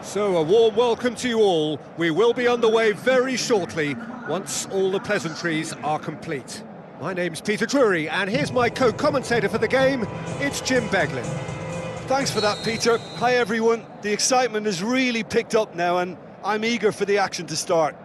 So, a warm welcome to you all. We will be underway very shortly, once all the pleasantries are complete. My name's Peter Drury, and here's my co-commentator for the game, it's Jim Beglin. Thanks for that, Peter. Hi, everyone. The excitement has really picked up now, and I'm eager for the action to start.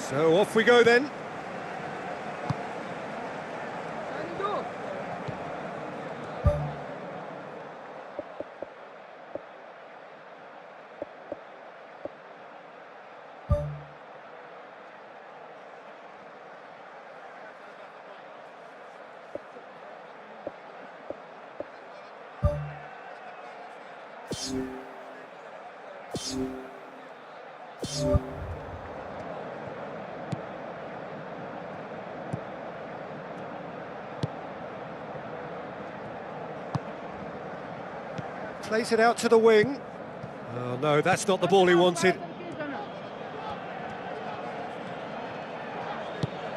So off we go then. Plays it out to the wing. Oh no, that's not the ball he wanted.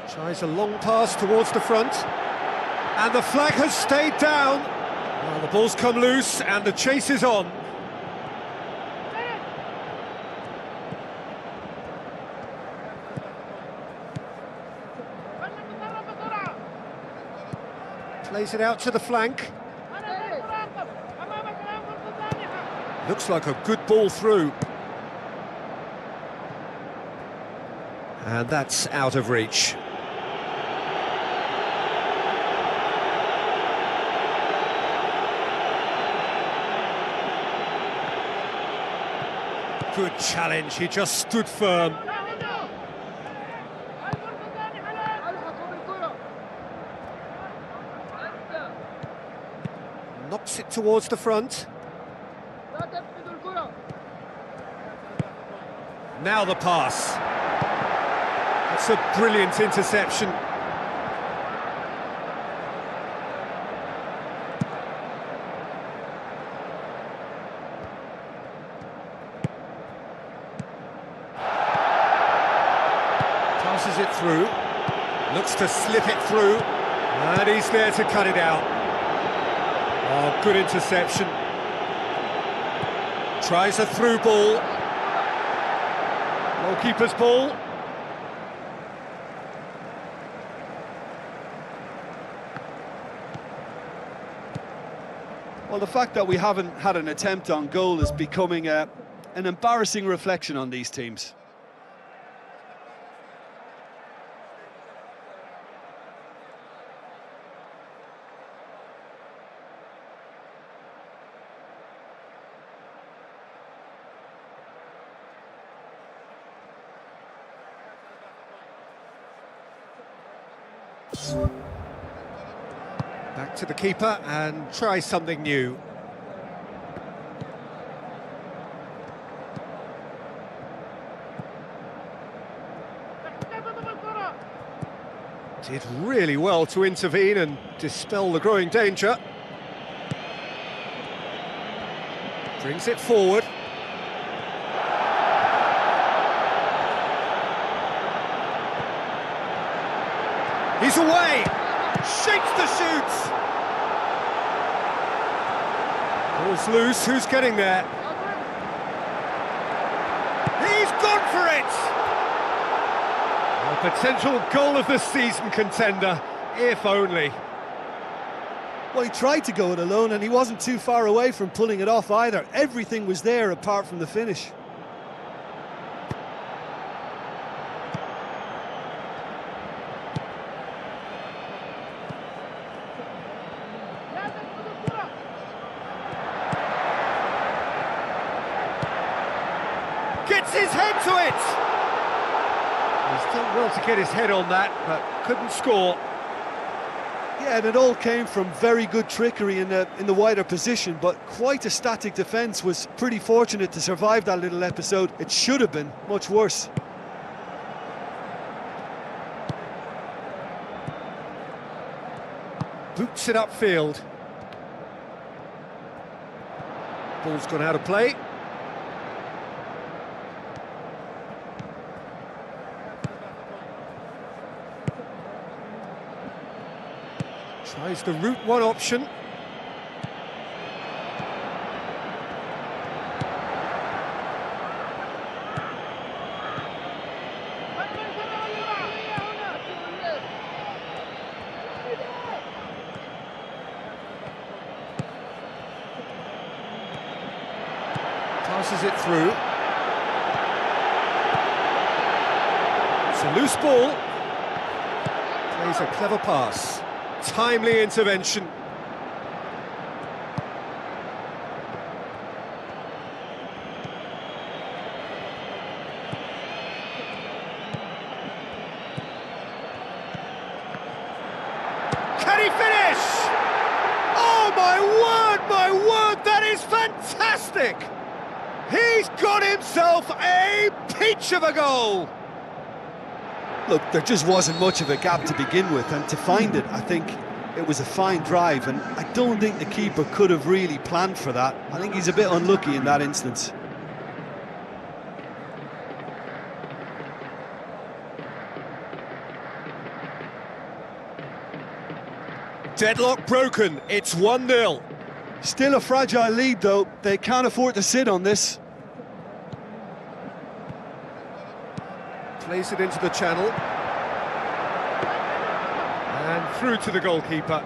Tries a long pass towards the front. And the flag has stayed down. Well, the ball's come loose and the chase is on. Plays it out to the flank. Looks like a good ball through. And that's out of reach. Good challenge, he just stood firm. Knocks it towards the front. Now the pass. It's a brilliant interception. Passes it through. Looks to slip it through. And he's there to cut it out. Oh, good interception. Tries a through ball. Goalkeeper's ball. Well, the fact that we haven't had an attempt on goal is becoming an embarrassing reflection on these teams. Back to the keeper and try something new. Did really well to intervene and dispel the growing danger. Brings it forward. He's away! Shakes the shoots! Ball's loose, who's getting there? He's gone for it! A potential goal of the season contender, if only. Well, he tried to go it alone and he wasn't too far away from pulling it off either. Everything was there apart from the finish. Gets his head to it! He's done well to get his head on that, but couldn't score. Yeah, and it all came from very good trickery in the wider position, but quite a static defence. Was pretty fortunate to survive that little episode. It should have been much worse. Boots it upfield. Ball's gone out of play. Tries the route one option. Passes it through. It's a loose ball. Plays a clever pass. Timely intervention. Can he finish? Oh my word, that is fantastic! He's got himself a peach of a goal! Look, there just wasn't much of a gap to begin with, and to find it, I think it was a fine drive, and I don't think the keeper could have really planned for that. I think he's a bit unlucky in that instance. Deadlock broken, it's 1-0. Still a fragile lead though, they can't afford to sit on this. Plays it into the channel. And through to the goalkeeper.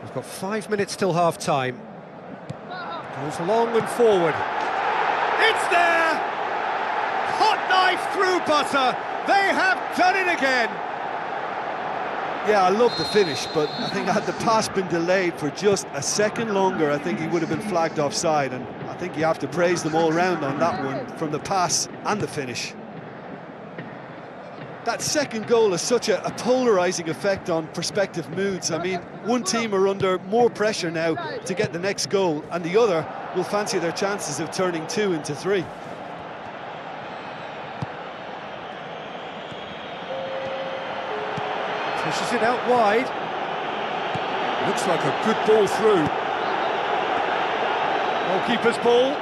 We've got 5 minutes till half-time. Goes along and forward. It's there! Hot knife through butter. They have done it again. Yeah, I love the finish, but I think had the pass been delayed for just a second longer, I think he would have been flagged offside, and I think you have to praise them all round on that one, from the pass and the finish. That second goal has such a polarising effect on prospective moods. I mean, one team are under more pressure now to get the next goal, and the other will fancy their chances of turning 2 into 3. Pushes it out wide. Looks like a good ball through. Goalkeeper's ball.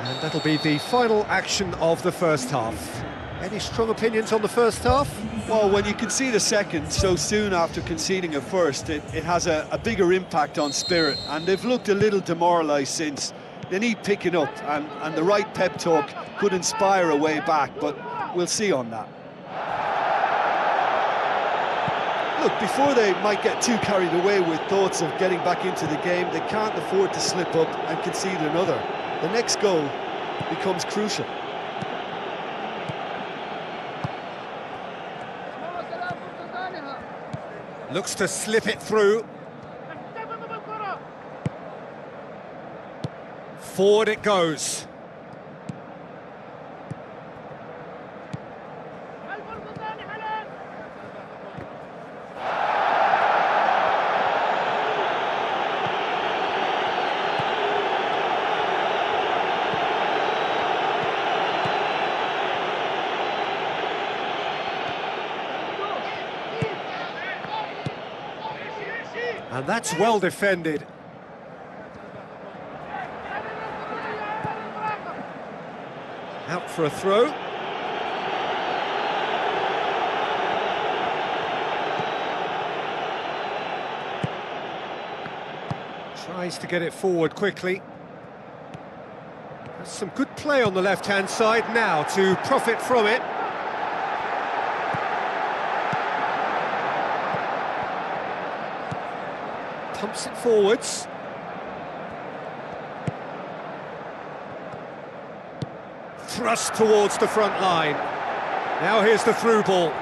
And that'll be the final action of the first half. Any strong opinions on the first half? Well, when you concede a second so soon after conceding a first, it has a bigger impact on spirit, and they've looked a little demoralised since. They need picking up, and the right pep talk could inspire a way back, but we'll see on that. Look, before they might get too carried away with thoughts of getting back into the game, they can't afford to slip up and concede another. The next goal becomes crucial. Looks to slip it through. Forward it goes. And that's well defended. Out for a throw. Tries to get it forward quickly. There's some good play on the left-hand side now to profit from it. Pumps it forwards. Thrust towards the front line. Now here's the through ball.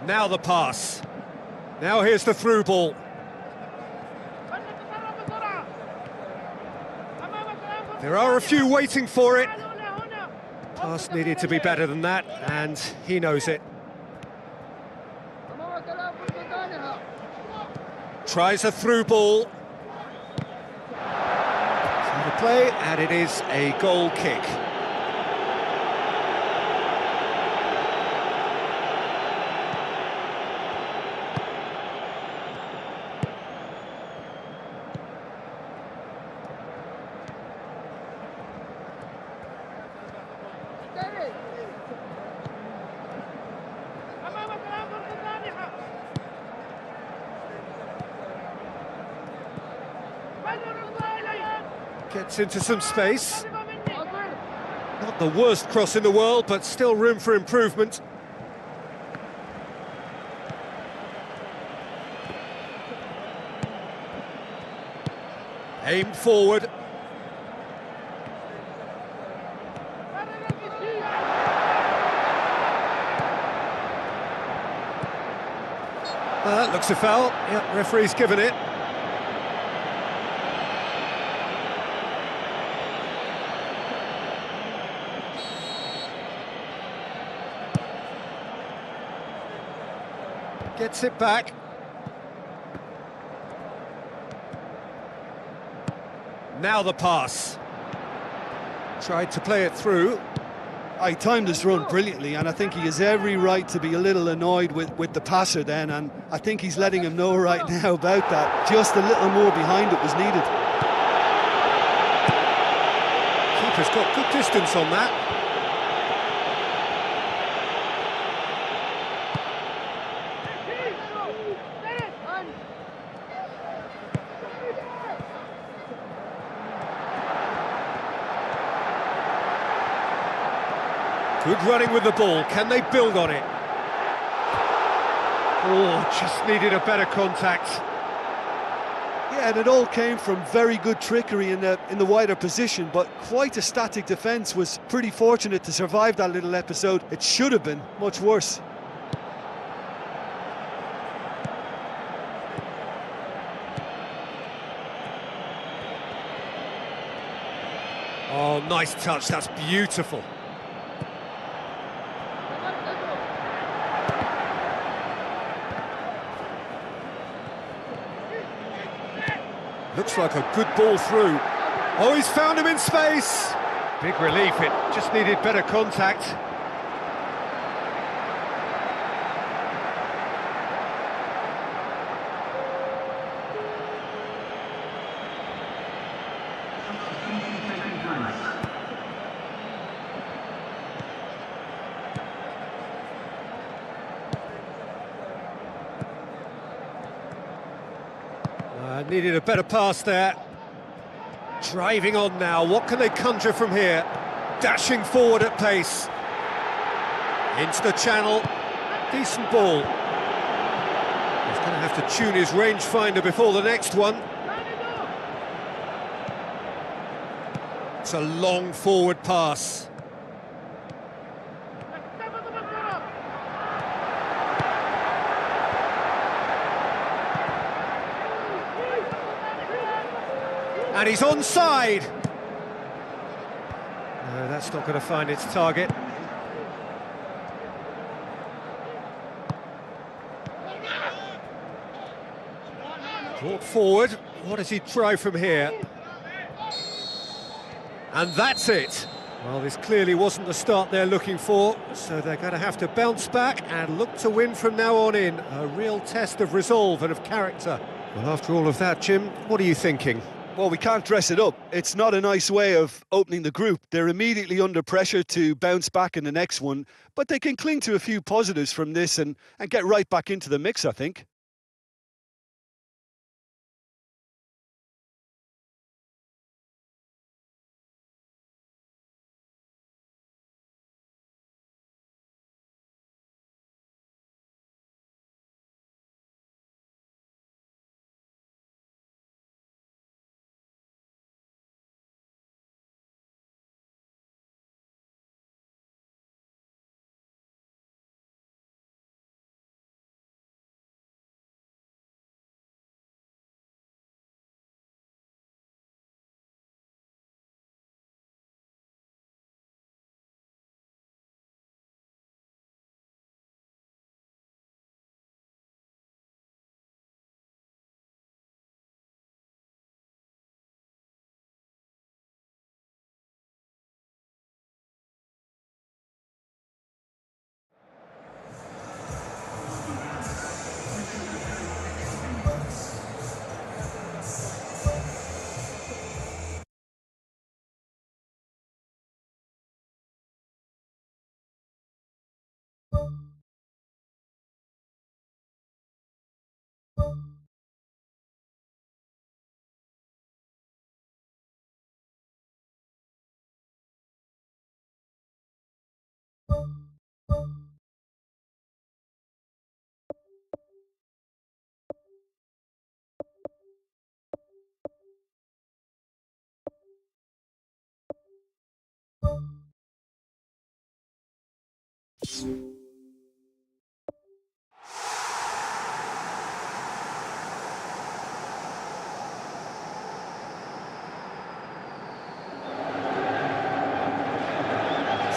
Now the pass. Now here's the through ball. There are a few waiting for it. Pass needed to be better than that, and he knows it. Tries a through ball. To play, and it is a goal kick. Gets into some space. Not the worst cross in the world, but still room for improvement. Aimed forward. That looks a foul. Yep, referee's given it. Gets it back. Now the pass. Tried to play it through. He timed his run brilliantly, and I think he has every right to be a little annoyed with the passer then, and I think he's letting him know right now about that. Just a little more behind it was needed. Keeper's got good distance on that. Good running with the ball. Can they build on it? Oh, just needed a better contact. Yeah, and it all came from very good trickery in the wider position, but quite a static defence. Was pretty fortunate to survive that little episode. It should have been much worse. Oh, nice touch. That's beautiful. Looks like a good ball through. Oh, he's found him in space. Big relief, it just needed better contact. Needed a better pass there. Driving on now, what can they conjure from here? Dashing forward at pace. Into the channel, decent ball. He's going to have to tune his rangefinder before the next one. It's a long forward pass. And he's onside. No, that's not going to find its target. Brought forward. What does he try from here? And that's it. Well, this clearly wasn't the start they're looking for, so they're going to have to bounce back and look to win from now on in. A real test of resolve and of character. Well, after all of that, Jim, what are you thinking? Well, we can't dress it up. It's not a nice way of opening the group. They're immediately under pressure to bounce back in the next one, but they can cling to a few positives from this and get right back into the mix, I think.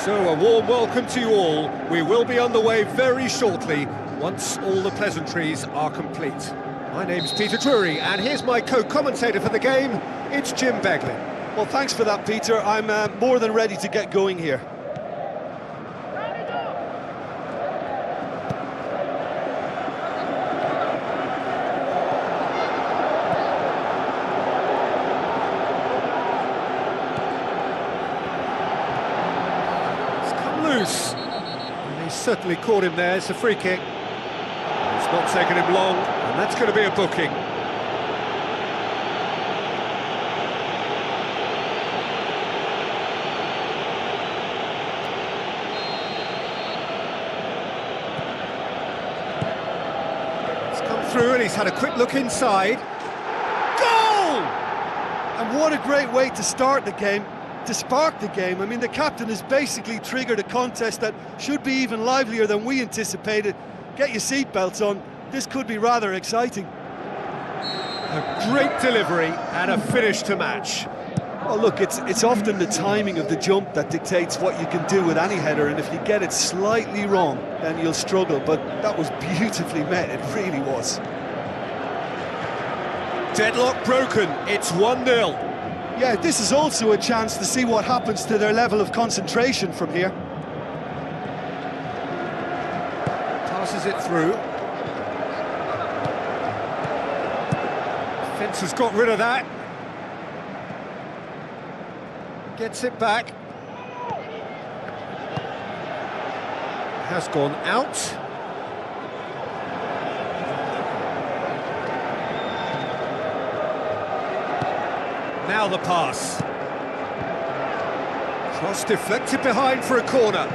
So a warm welcome to you all. We will be on the way very shortly, once all the pleasantries are complete. My name's Peter Drury, and here's my co-commentator for the game, it's Jim Beglin. Well, thanks for that, Peter. I'm more than ready to get going here. Loose. And he certainly caught him there. It's a free kick. It's not taken him long, and that's going to be a booking. It's come through, and he's had a quick look inside. Goal! And what a great way to start the game. To spark the game. I mean, the captain has basically triggered a contest that should be even livelier than we anticipated. Get your seatbelts on. This could be rather exciting. A great delivery and a finish to match. Well, look, it's often the timing of the jump that dictates what you can do with any header, and if you get it slightly wrong, then you'll struggle. But that was beautifully met, it really was. Deadlock broken, it's 1-0. Yeah, this is also a chance to see what happens to their level of concentration from here. Passes it through. Defence has got rid of that. Gets it back. Has gone out. Now the pass. Cross deflected behind for a corner.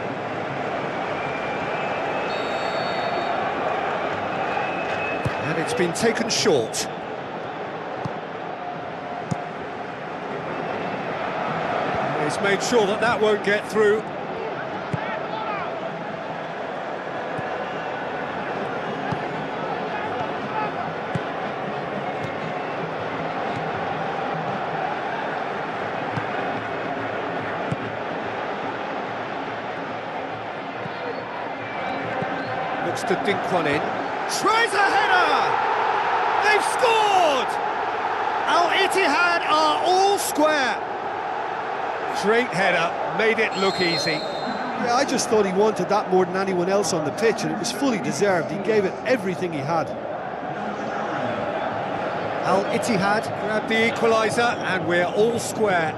And it's been taken short. He's made sure that that won't get through. Looks to dink one in. Tries a header! They've scored! Al-Ittihad are all square. Great header, made it look easy. Yeah, I just thought he wanted that more than anyone else on the pitch, and it was fully deserved. He gave it everything he had. Al-Ittihad grabbed the equaliser, and we're all square.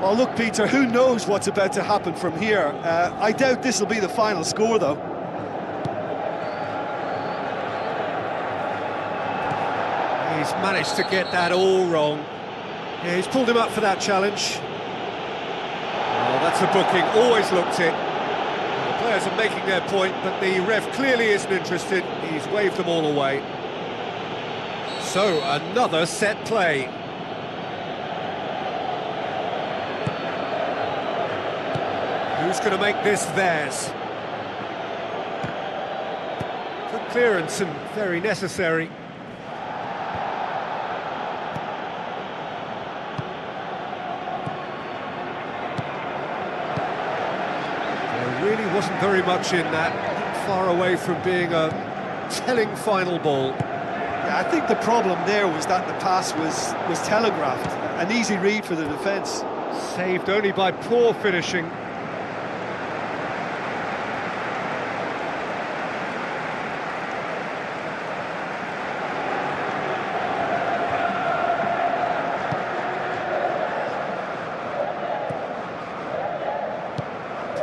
Well, look, Peter, who knows what's about to happen from here? I doubt this will be the final score, though. He's managed to get that all wrong. Yeah, he's pulled him up for that challenge. Oh, that's a booking, always looked it. The players are making their point, but the ref clearly isn't interested. He's waved them all away. So, another set play. Who's going to make this theirs? Good clearance and very necessary. There really wasn't very much in that, far away from being a telling final ball. Yeah, I think the problem there was that the pass was telegraphed. An easy read for the defence. Saved only by poor finishing.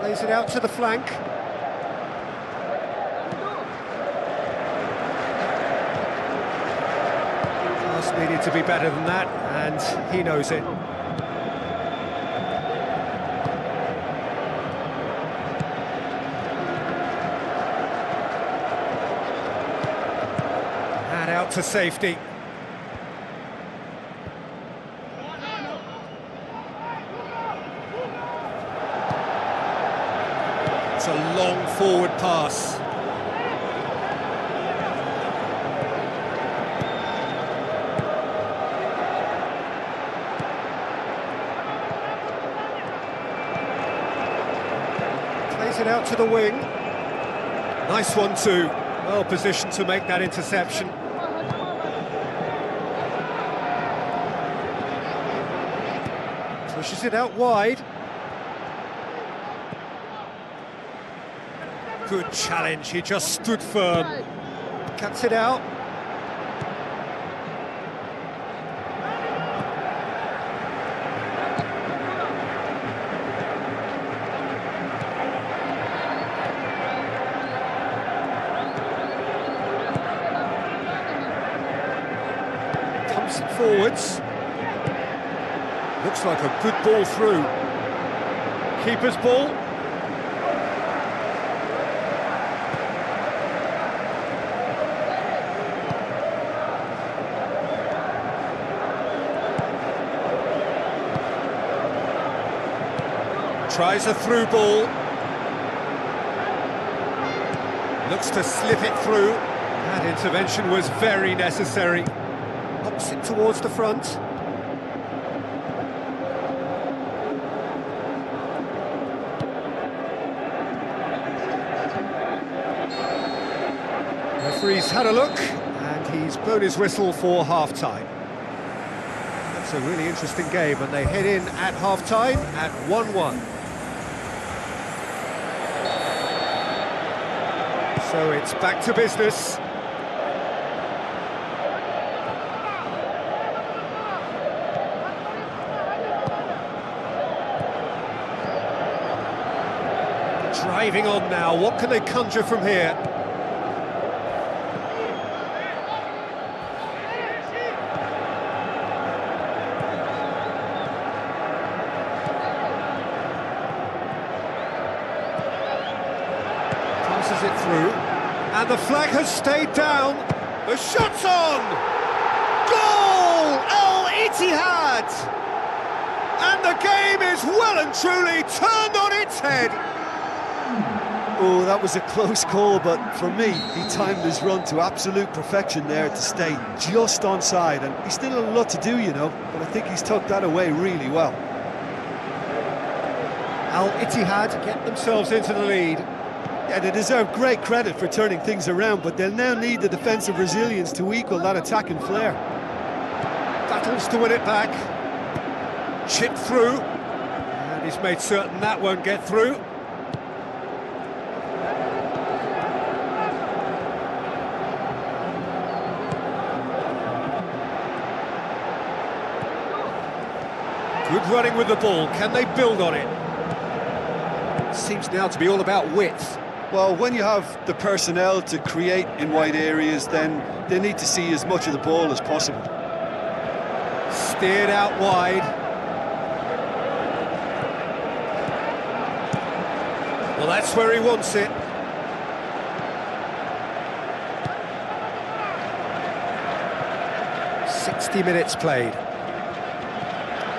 Plays it out to the flank. Pass needed to be better than that, and he knows it. And out to safety. It's a long forward pass. Plays it out to the wing. Nice one too. Well positioned to make that interception. Pushes it out wide. Good challenge, he just stood firm. Cuts it out. Pumps it forwards. Looks like a good ball through. Keeper's ball. Tries a through ball. Looks to slip it through. That intervention was very necessary. Pops it towards the front. Referee's had a look, and he's blown his whistle for half-time. That's a really interesting game, and they head in at half-time at 1-1. So it's back to business. Driving on now, what can they conjure from here? Passes it through, and the flag has stayed down. The shot's on! Goal! Al-Ittihad! And the game is well and truly turned on its head. Oh, that was a close call, but for me, he timed his run to absolute perfection there to stay just onside, and he's still a lot to do, you know, but I think he's tucked that away really well. Al-Ittihad get themselves into the lead. Yeah, they deserve great credit for turning things around, but they'll now need the defensive resilience to equal that attacking flair. Battles to win it back. Chipped through. And he's made certain that won't get through. Good running with the ball. Can they build on it? Seems now to be all about width. Well, when you have the personnel to create in wide areas, then they need to see as much of the ball as possible. Steered out wide. Well, that's where he wants it. "60 minutes played."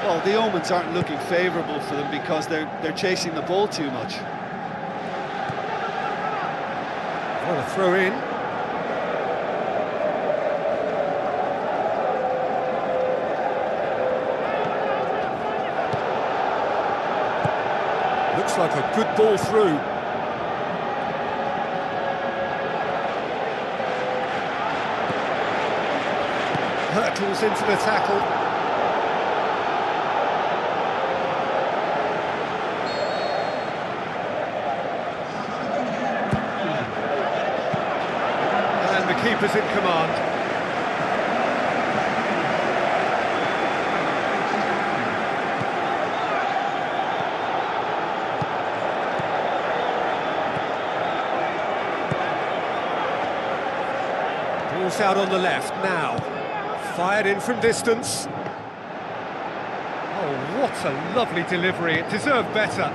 Well, the omens aren't looking favourable for them because they're chasing the ball too much. What a throw in. Looks like a good ball through. Hurtles into the tackle. And the keeper's in command. Ball's out on the left now. Fired in from distance. Oh, what a lovely delivery. It deserved better.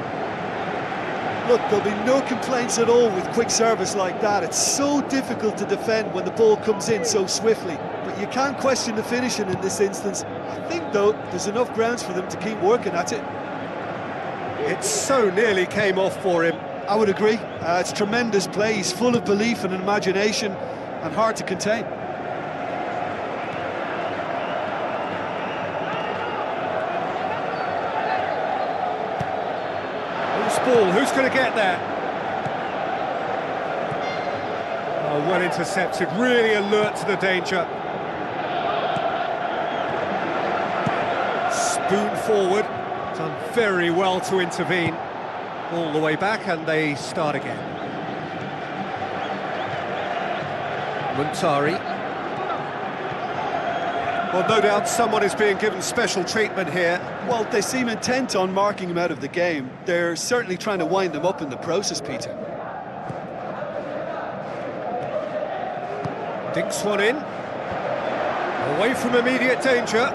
Look, there'll be no complaints at all with quick service like that. It's so difficult to defend when the ball comes in so swiftly. But you can't question the finishing in this instance. I think, though, there's enough grounds for them to keep working at it. It so nearly came off for him. I would agree. It's tremendous play. He's full of belief and imagination and hard to contain. Ball, who's going to get there? Oh, well intercepted, really alert to the danger. Spoon forward, done very well to intervene. All the way back and they start again. Muntari. Well, no doubt someone is being given special treatment here. Well, they seem intent on marking him out of the game. They're certainly trying to wind him up in the process, Peter. Dinks one in. Away from immediate danger.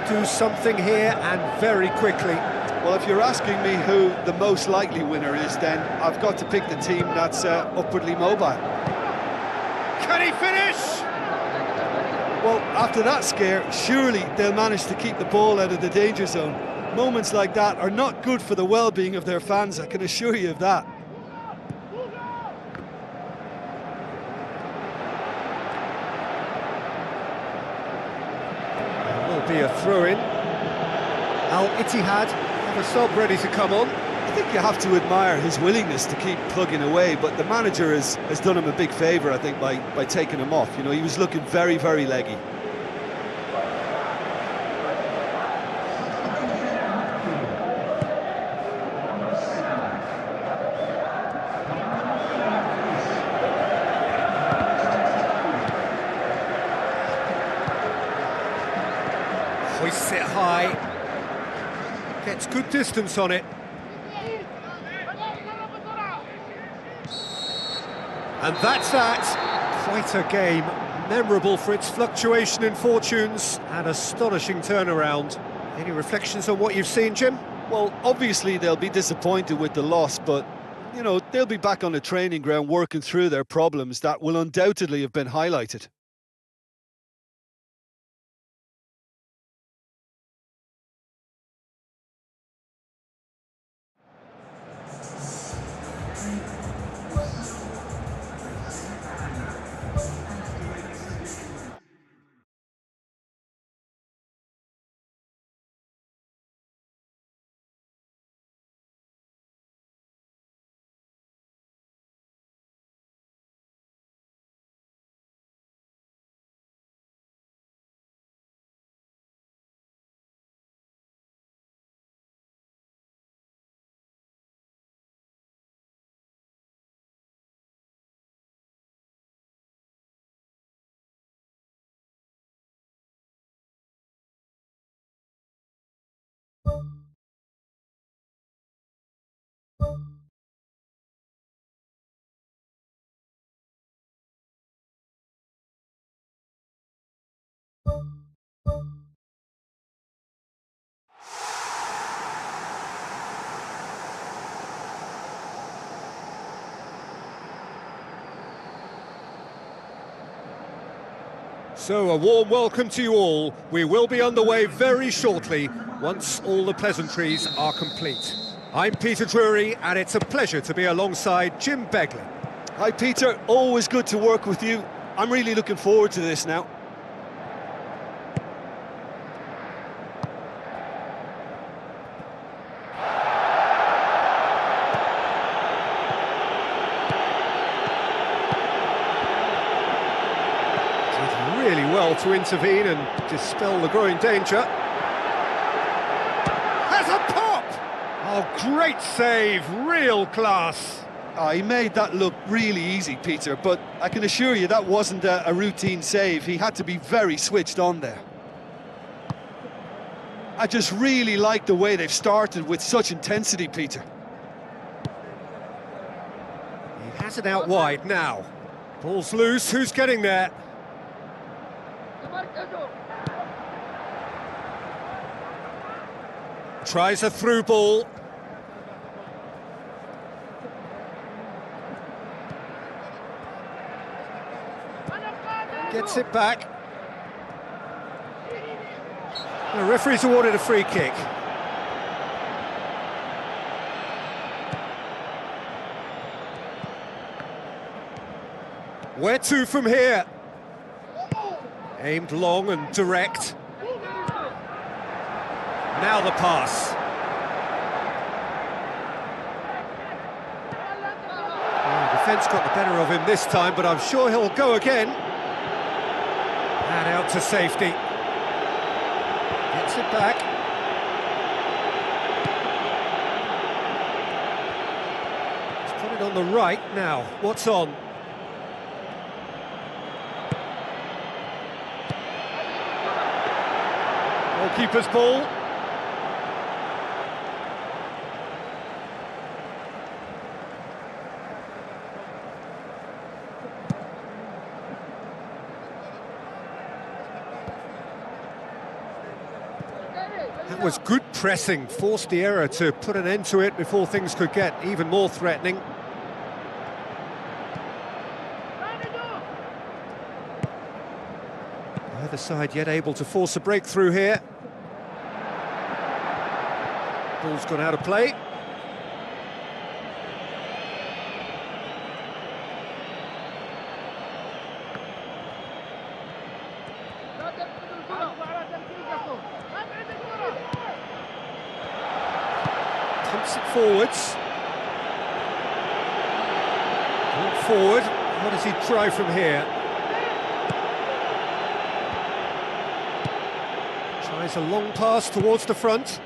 Do something here and very quickly. Well, if you're asking me who the most likely winner is, then I've got to pick the team that's upwardly mobile. Can he finish? Well, after that scare, surely they'll manage to keep the ball out of the danger zone. Moments like that are not good for the well-being of their fans, I can assure you of that. Be a throw-in. Al-Ittihad have a sub ready to come on. I think you have to admire his willingness to keep plugging away, but the manager has done him a big favour, I think, by taking him off. You know, he was looking very, very leggy. Hoists it high, gets good distance on it. And that's that. Quite a game, memorable for its fluctuation in fortunes and astonishing turnaround. Any reflections on what you've seen, Jim? Well, obviously they'll be disappointed with the loss, but, you know, they'll be back on the training ground working through their problems that will undoubtedly have been highlighted. So, a warm welcome to you all. We will be underway very shortly, once all the pleasantries are complete. I'm Peter Drury, and it's a pleasure to be alongside Jim Begley. Hi Peter, always good to work with you. I'm really looking forward to this now. Really well to intervene and dispel the growing danger. Has a pop! Oh, great save, real class. Oh, he made that look really easy, Peter, but I can assure you that wasn't a routine save. He had to be very switched on there. I just really like the way they've started with such intensity, Peter. He has it out wide now. Ball's loose, who's getting there? Tries a through ball. Gets it back. The referee's awarded a free kick. Where to from here? Aimed long and direct. Now the pass. The defence got the better of him this time, but I'm sure he'll go again. And out to safety. Gets it back. He's put it on the right now. What's on? Goalkeeper's ball. That was good pressing, forced the error to put an end to it before things could get even more threatening. Either side yet able to force a breakthrough here. Ball's gone out of play. Pumps it forwards. Ball forward. What does he try from here? Tries a long pass towards the front.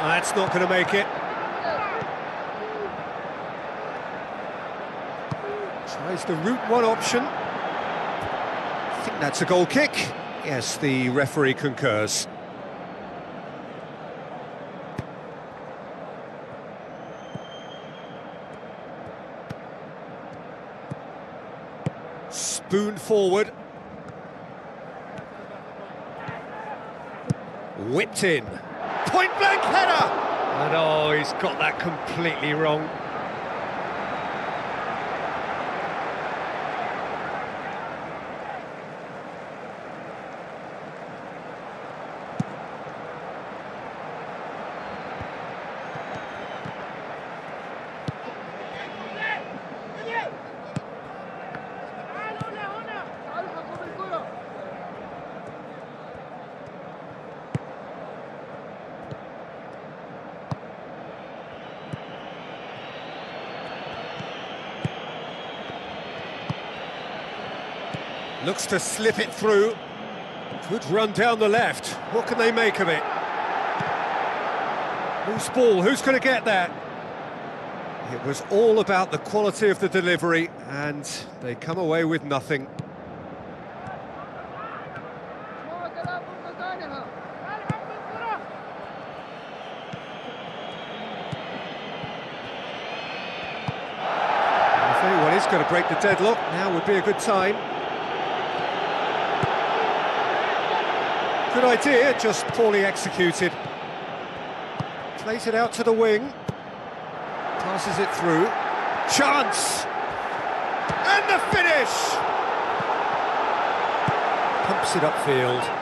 That's not going to make it. Tries the route one option. I think that's a goal kick. Yes, the referee concurs. Spoon forward. Whipped in. Point blank header! And oh, he's got that completely wrong. Looks to slip it through. Good run down the left. What can they make of it? Who's ball? Who's going to get that? It was all about the quality of the delivery, and they come away with nothing. If anyone is going to break the deadlock, now would be a good time. Good idea, just poorly executed. Plays it out to the wing. Passes it through. Chance! And the finish! Pumps it upfield.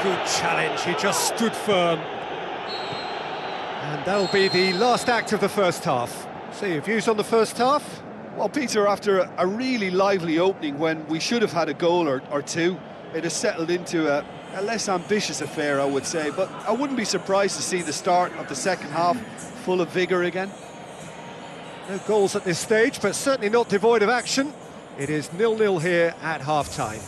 Good challenge, he just stood firm. And that'll be the last act of the first half. So your views on the first half? Well, Peter, after a really lively opening when we should have had a goal or two, it has settled into a less ambitious affair, I would say. But I wouldn't be surprised to see the start of the second half full of vigour again. No goals at this stage, but certainly not devoid of action. It is 0-0 here at half-time.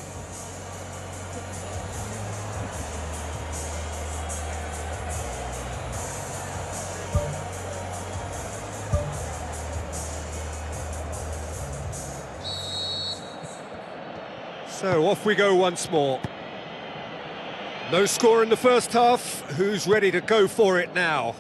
So off we go once more. No score in the first half. Who's ready to go for it now?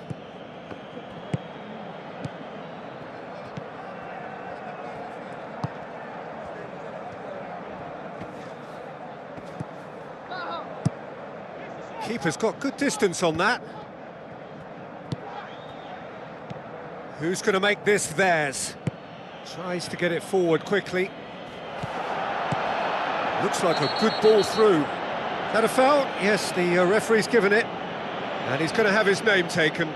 Keeper's got good distance on that. Who's going to make this theirs? Tries to get it forward quickly. Looks like a good ball through. Is that a foul? Yes, the referee's given it. And he's going to have his name taken.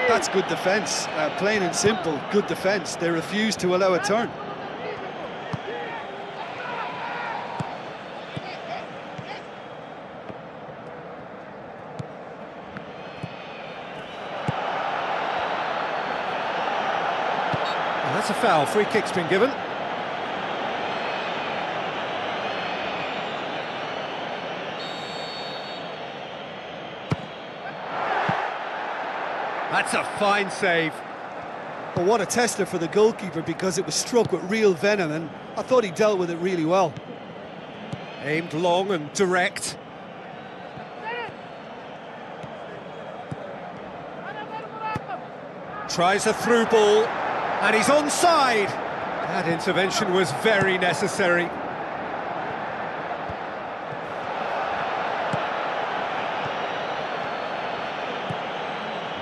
That's good defence, plain and simple, good defence. They refuse to allow a turn. That's a foul. Free kick's been given. That's a fine save. But what a tester for the goalkeeper, because it was struck with real venom, and I thought he dealt with it really well. Aimed long and direct. Tries a through ball. And he's onside. That intervention was very necessary.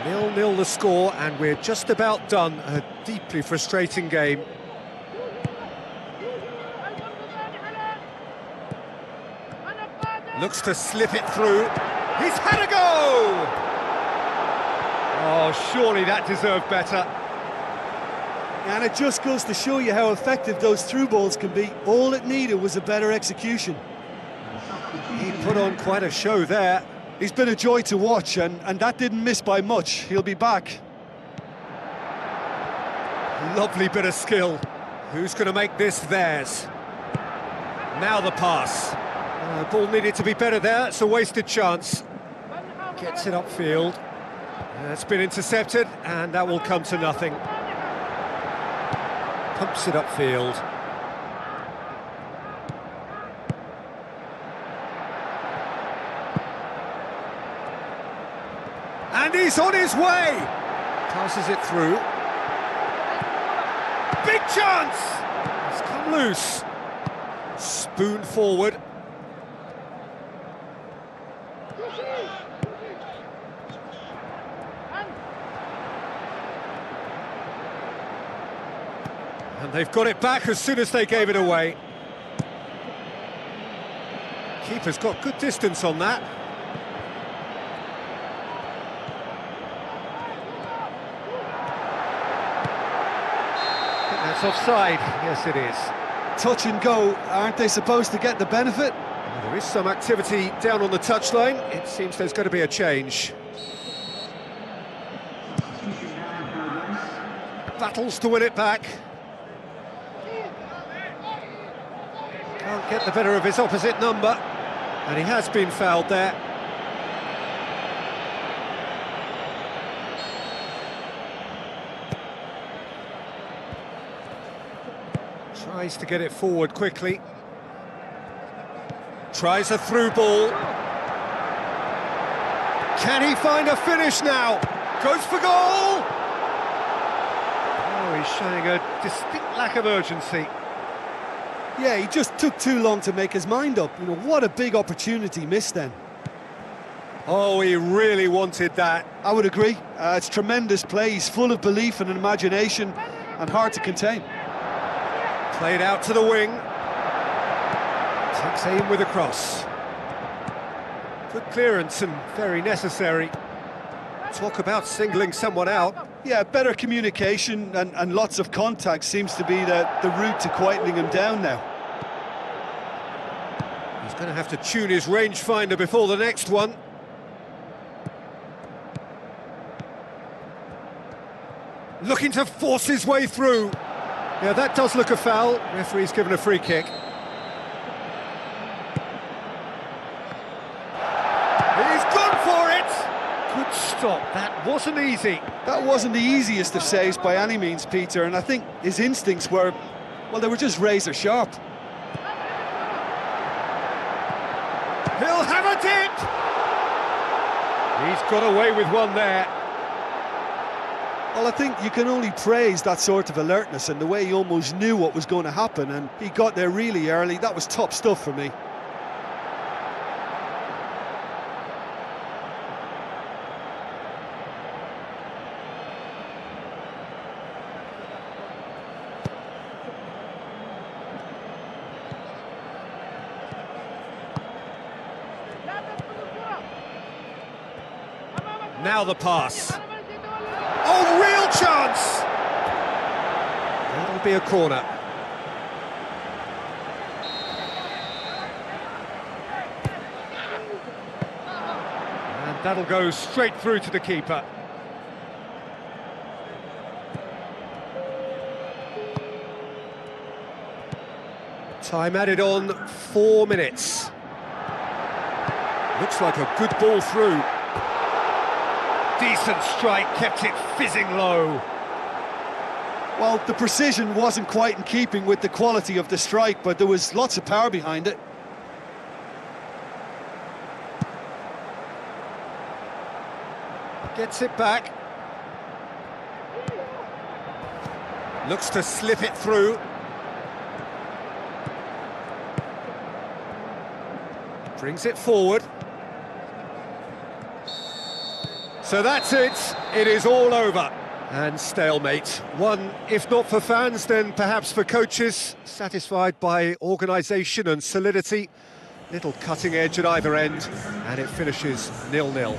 Nil-nil the score, and we're just about done. A deeply frustrating game. Looks to slip it through. He's had a go! Oh, surely that deserved better. And it just goes to show you how effective those through balls can be. All it needed was a better execution. He put on quite a show there. He's been a joy to watch, and that didn't miss by much. He'll be back. Lovely bit of skill. Who's going to make this theirs? Now the pass. Ball needed to be better there. It's a wasted chance. Gets it upfield. It's been intercepted, and that will come to nothing. Pumps it upfield. And he's on his way! Passes it through. Big chance! It's come loose. Spoon forward. And they've got it back as soon as they gave it away. Keeper's got good distance on that. I think that's offside. Yes, it is. Touch and go, aren't they supposed to get the benefit? Well, there is some activity down on the touchline. It seems there's going to be a change. Battles to win it back. Can't get the better of his opposite number, and he has been fouled there. Tries to get it forward quickly. Tries a through ball. Can he find a finish now? Goes for goal! Oh, he's showing a distinct lack of urgency. Yeah, he just took too long to make his mind up. You know, what a big opportunity missed then. Oh, he really wanted that. I would agree. It's tremendous play. He's full of belief and imagination and hard to contain. Played out to the wing. Takes aim with a cross. Good clearance and very necessary. Talk about singling someone out. Yeah, better communication and lots of contact seems to be the route to quietening him down now. He's going to have to tune his rangefinder before the next one. Looking to force his way through. Yeah, that does look a foul. Referee's given a free kick. He's gone for it! Good stop, that wasn't easy. That wasn't the easiest of saves by any means, Peter, and I think his instincts were, well, they were just razor sharp. He'll have a dip! He's got away with one there. Well, I think you can only praise that sort of alertness and the way he almost knew what was going to happen, and he got there really early. That was top stuff for me. Now the pass. Oh, real chance! That'll be a corner. And that'll go straight through to the keeper. Time added on, 4 minutes. Looks like a good ball through. Decent strike, kept it fizzing low. Well, the precision wasn't quite in keeping with the quality of the strike, but there was lots of power behind it. Gets it back. Looks to slip it through. Brings it forward. So that's it. It is all over. And stalemate. One, if not for fans, then perhaps for coaches, satisfied by organisation and solidity. Little cutting edge at either end, and it finishes 0-0. Well,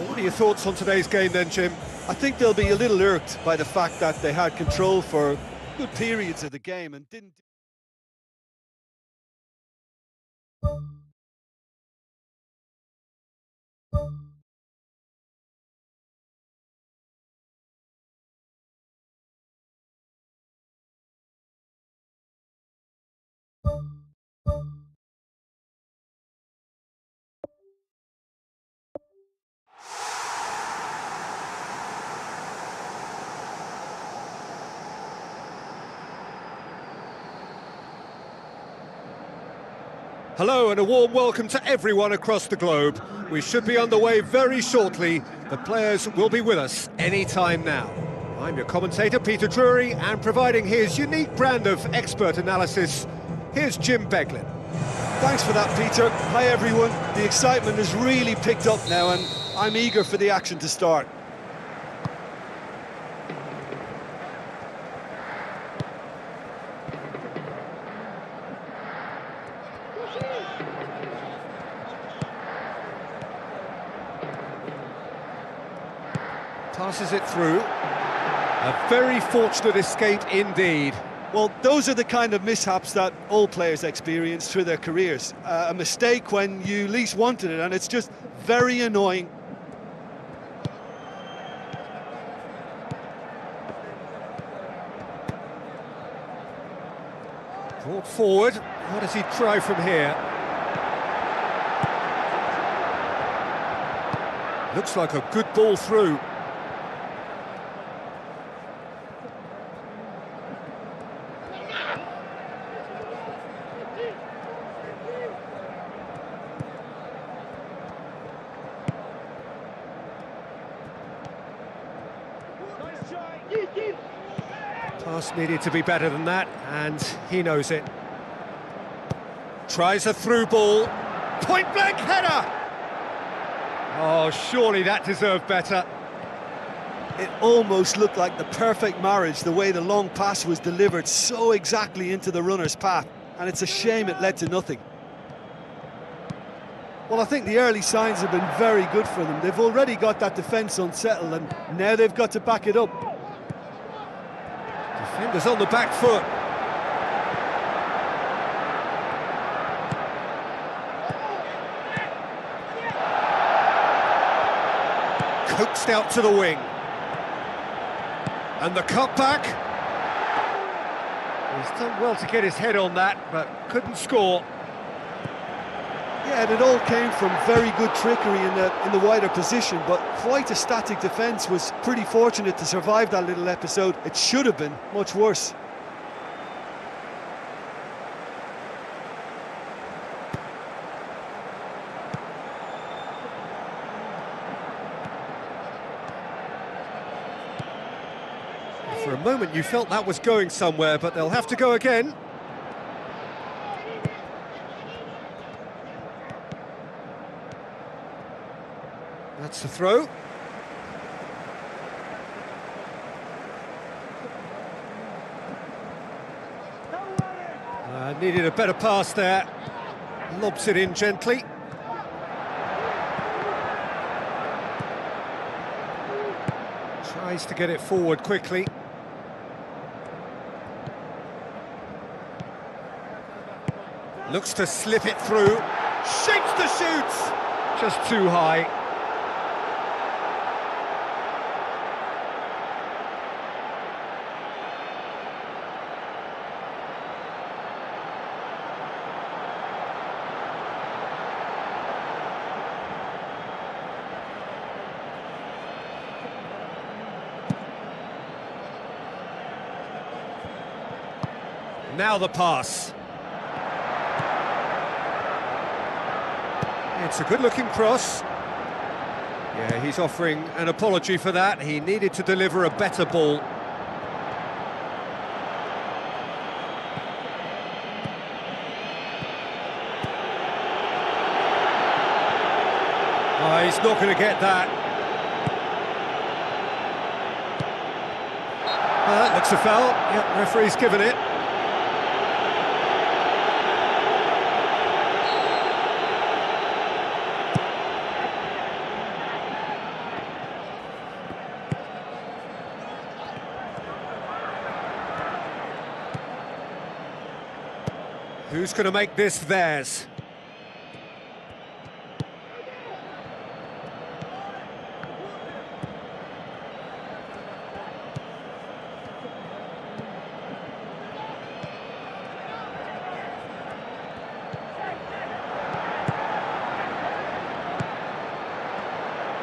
what are your thoughts on today's game then, Jim? I think they'll be a little irked by the fact that they had control for good periods of the game and didn't. Hello and a warm welcome to everyone across the globe. We should be underway very shortly. The players will be with us any time now. I'm your commentator, Peter Drury, and providing his unique brand of expert analysis, here's Jim Beglin. Thanks for that, Peter. Hi, everyone. The excitement has really picked up now, and I'm eager for the action to start. Passes it through. A very fortunate escape indeed. Well, those are the kind of mishaps that all players experience through their careers. A mistake when you least wanted it, and it's just very annoying. Brought forward. What does he try from here? Looks like a good ball through. Pass needed to be better than that, and he knows it. Tries a through ball. Point-blank header! Oh, surely that deserved better. It almost looked like the perfect marriage, the way the long pass was delivered so exactly into the runner's path, and it's a shame it led to nothing. Well, I think the early signs have been very good for them. They've already got that defence unsettled, and now they've got to back it up. Defenders on the back foot. Coaxed out to the wing. And the cutback. He's done well to get his head on that, but couldn't score. Yeah, and it all came from very good trickery in the wider position, but quite a static defence. Was pretty fortunate to survive that little episode. It should have been much worse. For a moment you felt that was going somewhere, but they'll have to go again. That's the throw. Needed a better pass there. Lobs it in gently. Tries to get it forward quickly. Looks to slip it through. Shapes the shoots! Just too high. Now the pass. It's a good-looking cross. Yeah, he's offering an apology for that. He needed to deliver a better ball. Oh, he's not going to get that. That looks a foul. Yep, referee's given it. Who's going to make this theirs?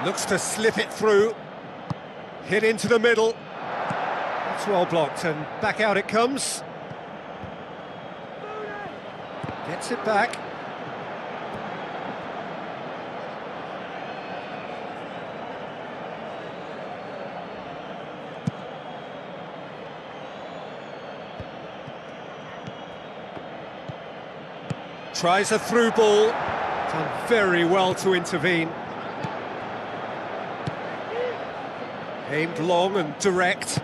Looks to slip it through. Hit into the middle. It's well blocked, and back out it comes. Gets it back. Tries a through ball. Done very well to intervene. Aimed long and direct.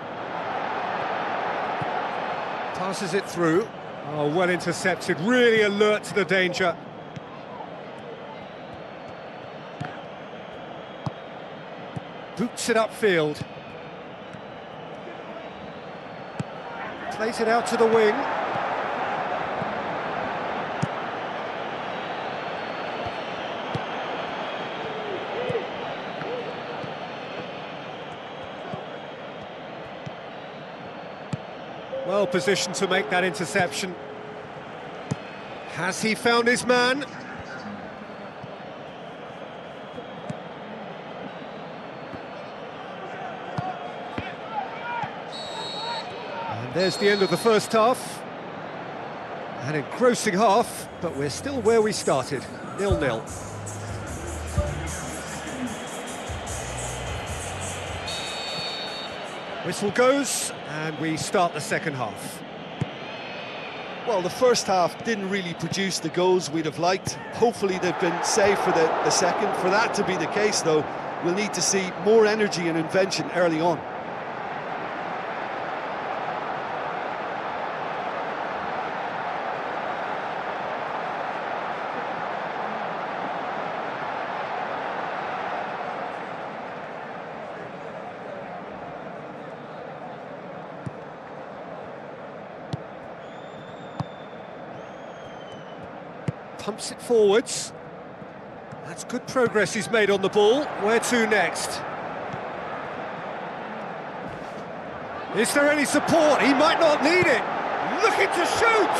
Passes it through. Oh, well intercepted, really alert to the danger. Boots it upfield. Plays it out to the wing. Well positioned to make that interception. Has he found his man? And there's the end of the first half. An engrossing half, but we're still where we started, 0-0. Whistle goes, and we start the second half. Well, the first half didn't really produce the goals we'd have liked. Hopefully they've been saved for the second. For that to be the case, though, we'll need to see more energy and invention early on. Pumps it forwards. That's good progress he's made on the ball. Where to next? Is there any support? He might not need it. Looking to shoot!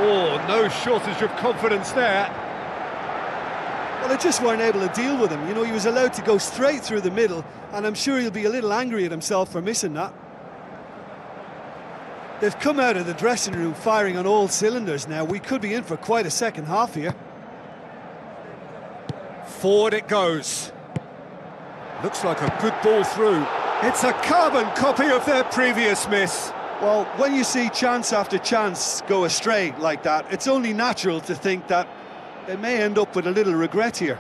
Oh, no shortage of confidence there. Well, they just weren't able to deal with him. You know, he was allowed to go straight through the middle, and I'm sure he'll be a little angry at himself for missing that. They've come out of the dressing room firing on all cylinders now. We could be in for quite a second half here. Forward it goes. Looks like a good ball through. It's a carbon copy of their previous miss. Well, when you see chance after chance go astray like that, it's only natural to think that they may end up with a little regret here.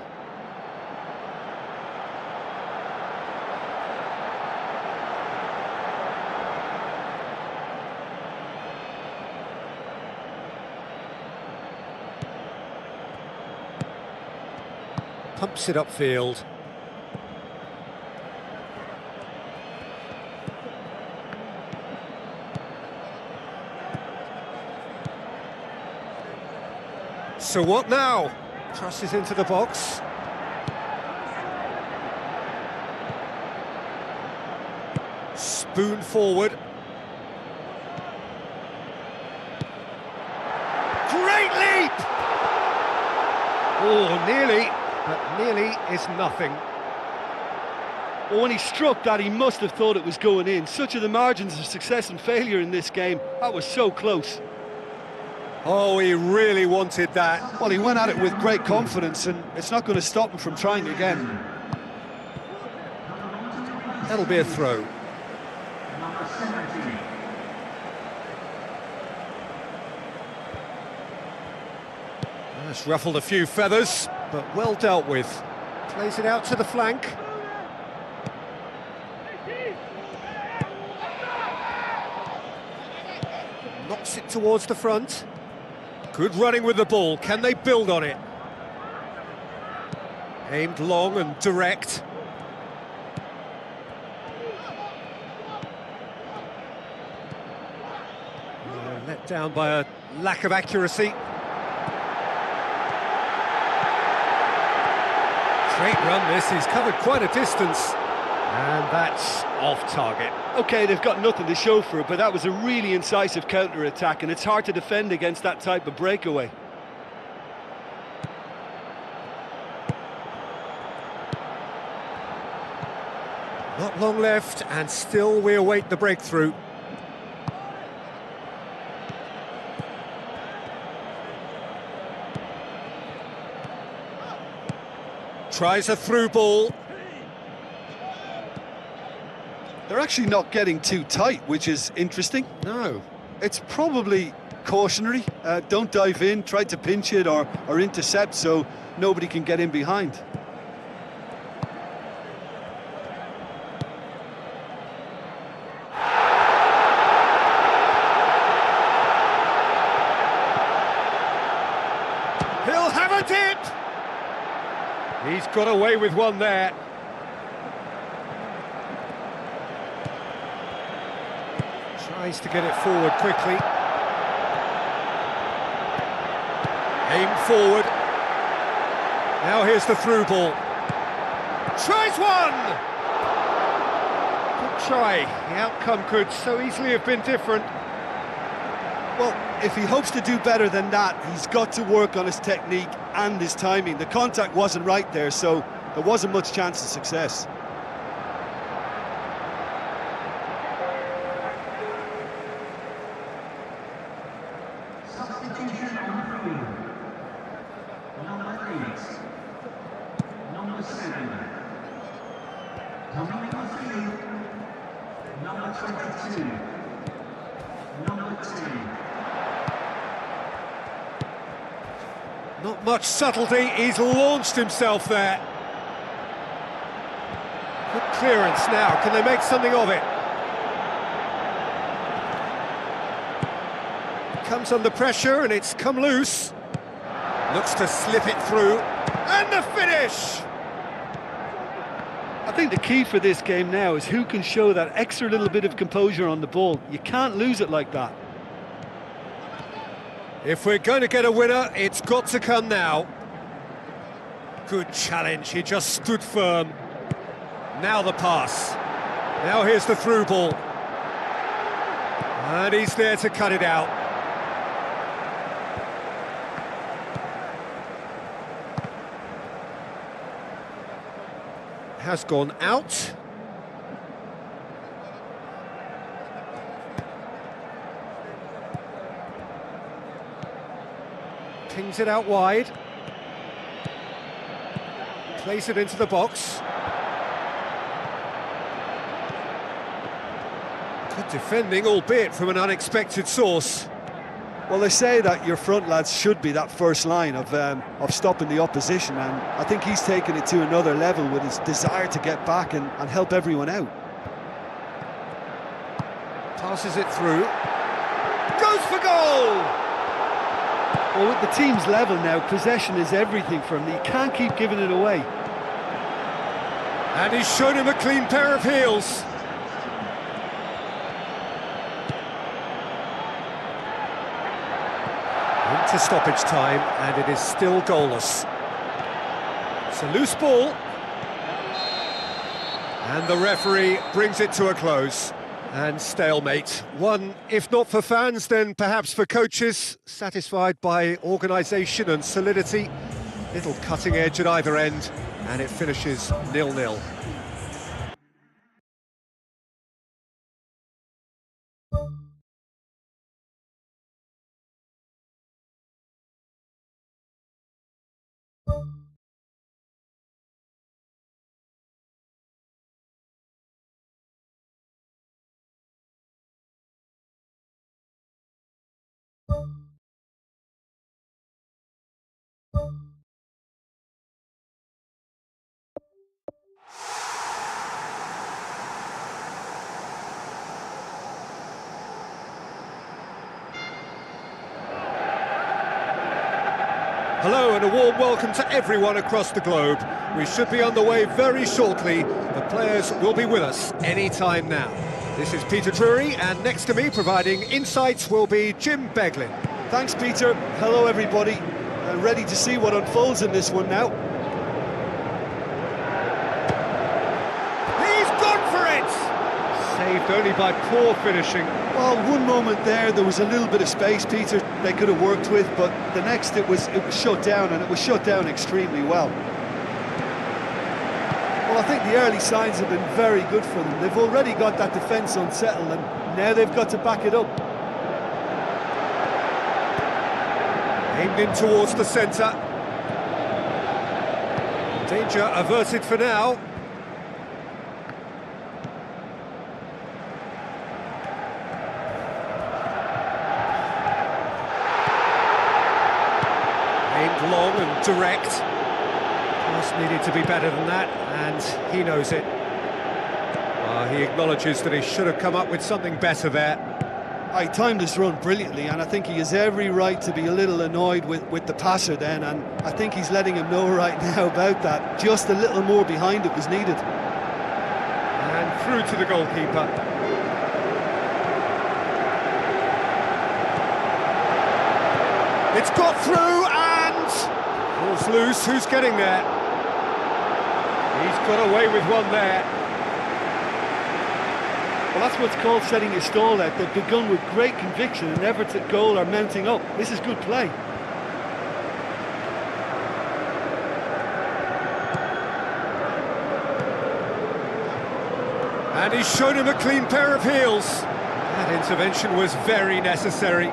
Pumps it upfield. So what now? Crosses into the box. Spoon forward. Great leap! Oh, nearly. But nearly is nothing. Well, when he struck that, he must have thought it was going in. Such are the margins of success and failure in this game. That was so close. Oh, he really wanted that. Well, he went at it with great confidence, and it's not going to stop him from trying again. That'll be a throw. That's ruffled a few feathers, but well dealt with. Plays it out to the flank. Knocks it towards the front. Good running with the ball. Can they build on it? Aimed long and direct. Let down by a lack of accuracy. Great run this, he's covered quite a distance. And that's off target. OK, they've got nothing to show for it, but that was a really incisive counter-attack, and it's hard to defend against that type of breakaway. Not long left, and still we await the breakthrough. Tries a through ball. They're actually not getting too tight, which is interesting. No. It's probably cautionary. Don't dive in, try to pinch it or intercept so nobody can get in behind. He'll have a dip! He's got away with one there. Tries to get it forward quickly. Aim forward. Now here's the through ball. Tries one! Good try. The outcome could so easily have been different. Well, if he hopes to do better than that, he's got to work on his technique and his timing. The contact wasn't right there, so there wasn't much chance of success. Substitution on the field. Number 8. Number 7. Coming on the field. Number 22. Number 10. Not much subtlety, he's launched himself there. Good clearance now, can they make something of it? Comes under pressure and it's come loose. Looks to slip it through, and the finish! I think the key for this game now is who can show that extra little bit of composure on the ball. You can't lose it like that. If we're going to get a winner, it's got to come now. Good challenge, he just stood firm. Now the pass. Now here's the through ball. And he's there to cut it out. Has gone out. Pings it out wide. Plays it into the box. Good defending, albeit from an unexpected source. Well, they say that your front lads should be that first line of stopping the opposition, and I think he's taken it to another level with his desire to get back and help everyone out. Passes it through. Goes for goal! Well, with the team's level now, possession is everything for him. He can't keep giving it away. And he's shown him a clean pair of heels. Into stoppage time, and it is still goalless. It's a loose ball. And the referee brings it to a close. And stalemate. One, if not for fans, then perhaps for coaches, satisfied by organisation and solidity. Little cutting edge at either end, and it finishes 0-0. Hello and a warm welcome to everyone across the globe. We should be on the way very shortly. The players will be with us any time now. This is Peter Drury, and next to me providing insights will be Jim Beglin. Thanks, Peter. Hello, everybody. Ready to see what unfolds in this one now. He's gone for it! Saved only by poor finishing. Well, one moment there was a little bit of space, Peter, they could have worked with, but the next it was shut down, and it was shut down extremely well. Well, I think the early signs have been very good for them. They've already got that defence unsettled, and now they've got to back it up. Aimed in towards the centre. Danger averted for now. Aimed long and direct. Pass needed to be better than that, and he knows it. He acknowledges that he should have come up with something better there. He timed his run brilliantly, and I think he has every right to be a little annoyed with the passer then, and I think he's letting him know right now about that. Just a little more behind it was needed. And through to the goalkeeper. It's got through, and ball's loose. Who's getting there? He's got away with one there. Well, that's what's called setting a stall out. They've begun with great conviction, and efforts at goal are mounting up. This is good play. And he's shown him a clean pair of heels. That intervention was very necessary.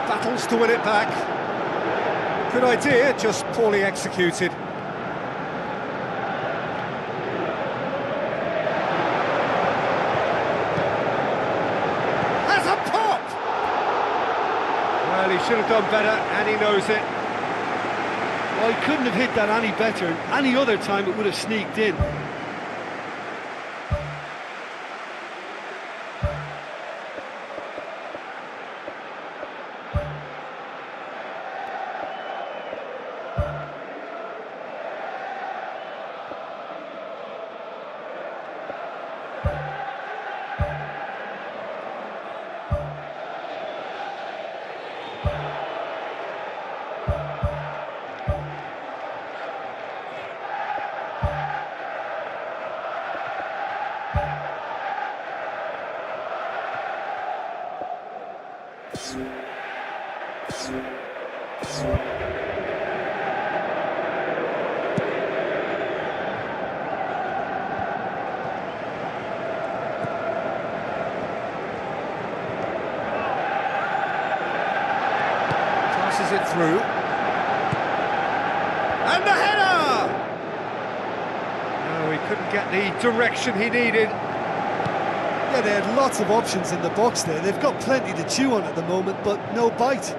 Battles to win it back. Good idea, just poorly executed. Has a pop! Well, he should have done better, and he knows it. Well, he couldn't have hit that any better. Any other time it would have sneaked in. Passes it through. And the header! No, he couldn't get the direction he needed. Yeah, they had lots of options in the box there. They've got plenty to chew on at the moment, but no bite.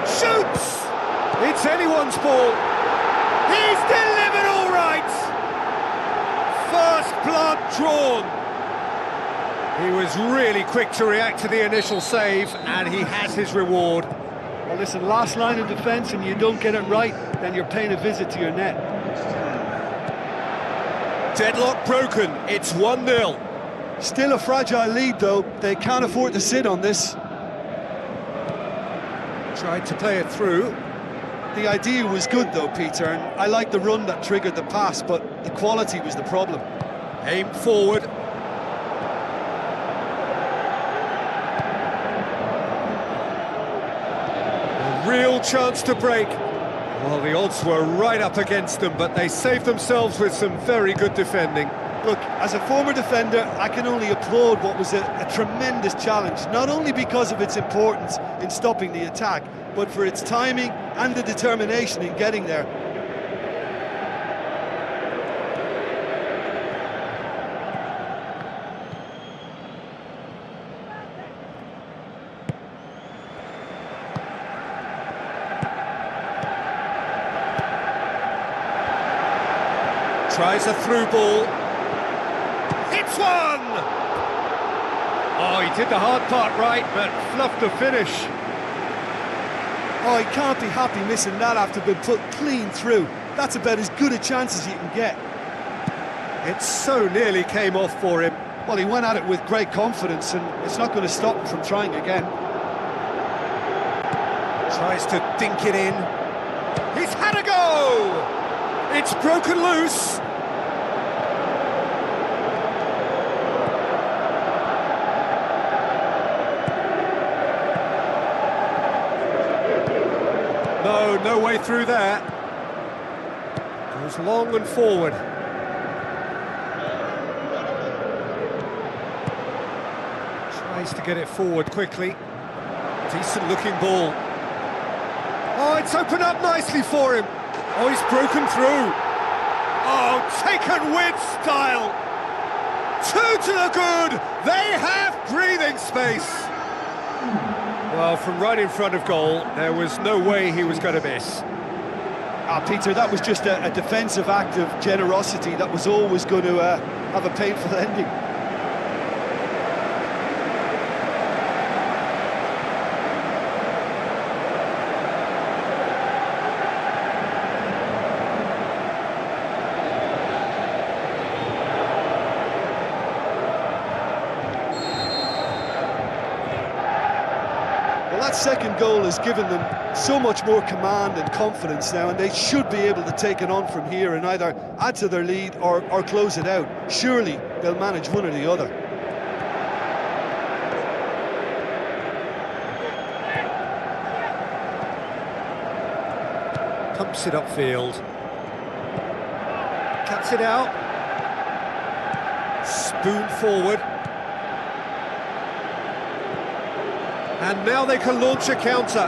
Shoots! It's anyone's ball. He's delivered all right. First blood drawn. He was really quick to react to the initial save, and he has his reward. Well, listen, last line of defence, and you don't get it right, then you're paying a visit to your net. Deadlock broken. It's 1-0. Still a fragile lead, though. They can't afford to sit on this. Tried to play it through. The idea was good, though, Peter, and I like the run that triggered the pass, but the quality was the problem. Aimed forward. A real chance to break. Well, the odds were right up against them, but they saved themselves with some very good defending. Look, as a former defender, I can only applaud what was a tremendous challenge, not only because of its importance in stopping the attack, but for its timing and the determination in getting there. Tries a through ball. Hits one! Oh, he did the hard part right, but fluffed the finish. Oh, he can't be happy missing that after being put clean through. That's about as good a chance as you can get. It so nearly came off for him. Well, he went at it with great confidence, and it's not going to stop him from trying again. Tries to dink it in. He's had a go! It's broken loose. No way through there. Goes long and forward. Tries to get it forward quickly. Decent looking ball. Oh, it's opened up nicely for him. Oh, he's broken through. Oh, taken with style. Two to the good. They have breathing space. Well, from right in front of goal, there was no way he was going to miss. Peter, that was just a defensive act of generosity that was always going to have a painful ending. Well, that second goal has given them so much more command and confidence now, and they should be able to take it on from here and either add to their lead or close it out. Surely they'll manage one or the other. Pumps it upfield. Cuts it out. Spoon forward. And now they can launch a counter.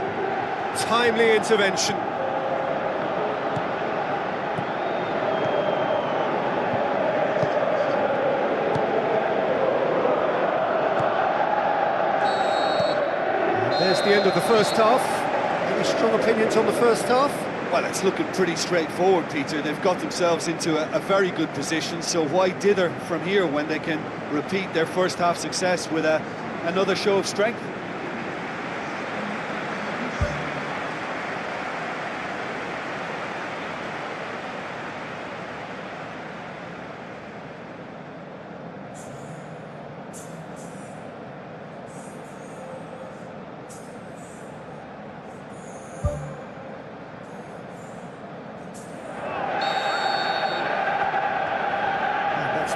Timely intervention. There's the end of the first half. Any strong opinions on the first half? Well, it's looking pretty straightforward, Peter. They've got themselves into a very good position, so why dither from here when they can repeat their first half success with another show of strength?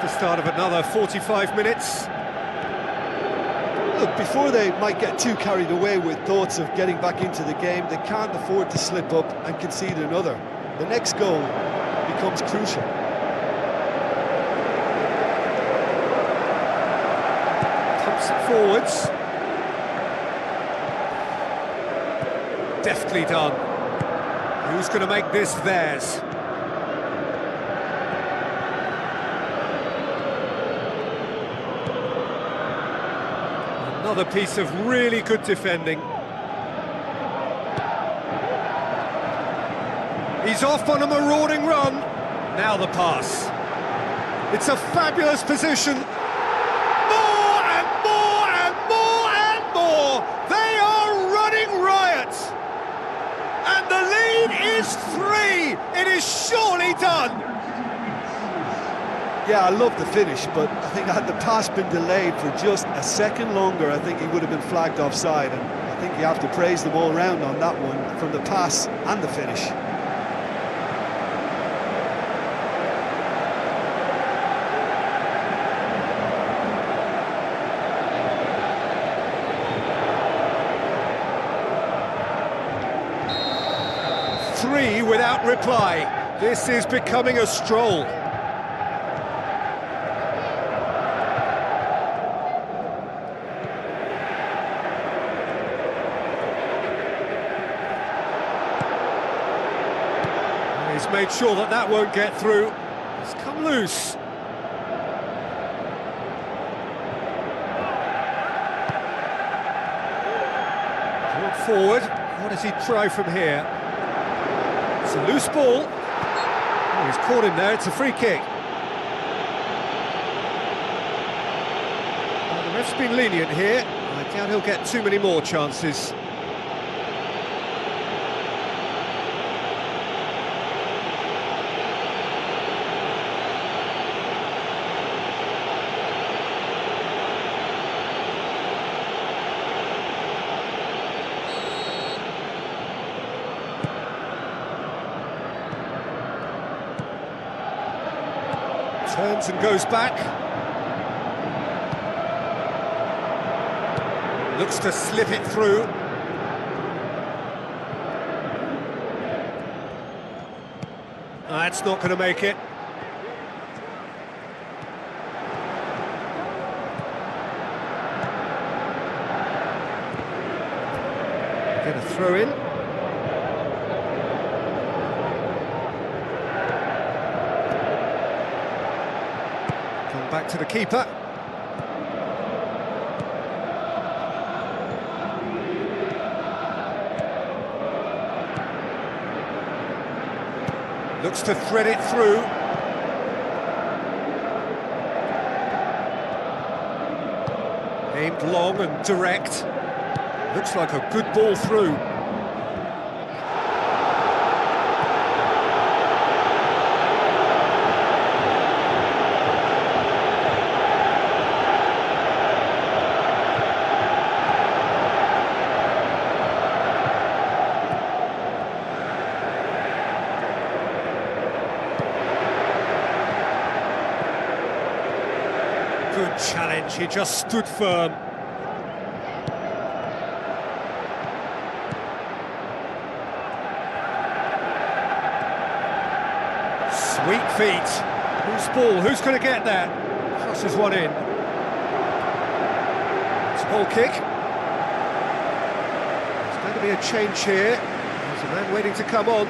The start of another 45 minutes. Look, before they might get too carried away with thoughts of getting back into the game, they can't afford to slip up and concede another. The next goal becomes crucial. Pumps it forwards. Deftly done. Who's going to make this theirs? Another piece of really good defending. He's off on a marauding run. Now the pass. It's a fabulous position. More and more and more and more. They are running riot. And the lead is 3. It is surely done. Yeah, I love the finish, but I think had the pass been delayed for just a second longer, I think he would have been flagged offside, and I think you have to praise them all round on that one, from the pass and the finish. Three without reply. This is becoming a stroll. He's made sure that that won't get through. It's come loose. Brought forward. What does he try from here? It's a loose ball. He's caught him there, it's a free kick. Well, the ref's been lenient here. I doubt he'll get too many more chances. Turns and goes back. Looks to slip it through. That's not going to make it. Get a throw in. Back to the keeper. Looks to thread it through. Aimed long and direct. Looks like a good ball through. Good challenge, he just stood firm. Sweet feet. Who's ball? Who's going to get there? Crosses one in. It's a goal kick. There's going to be a change here. There's a man waiting to come on.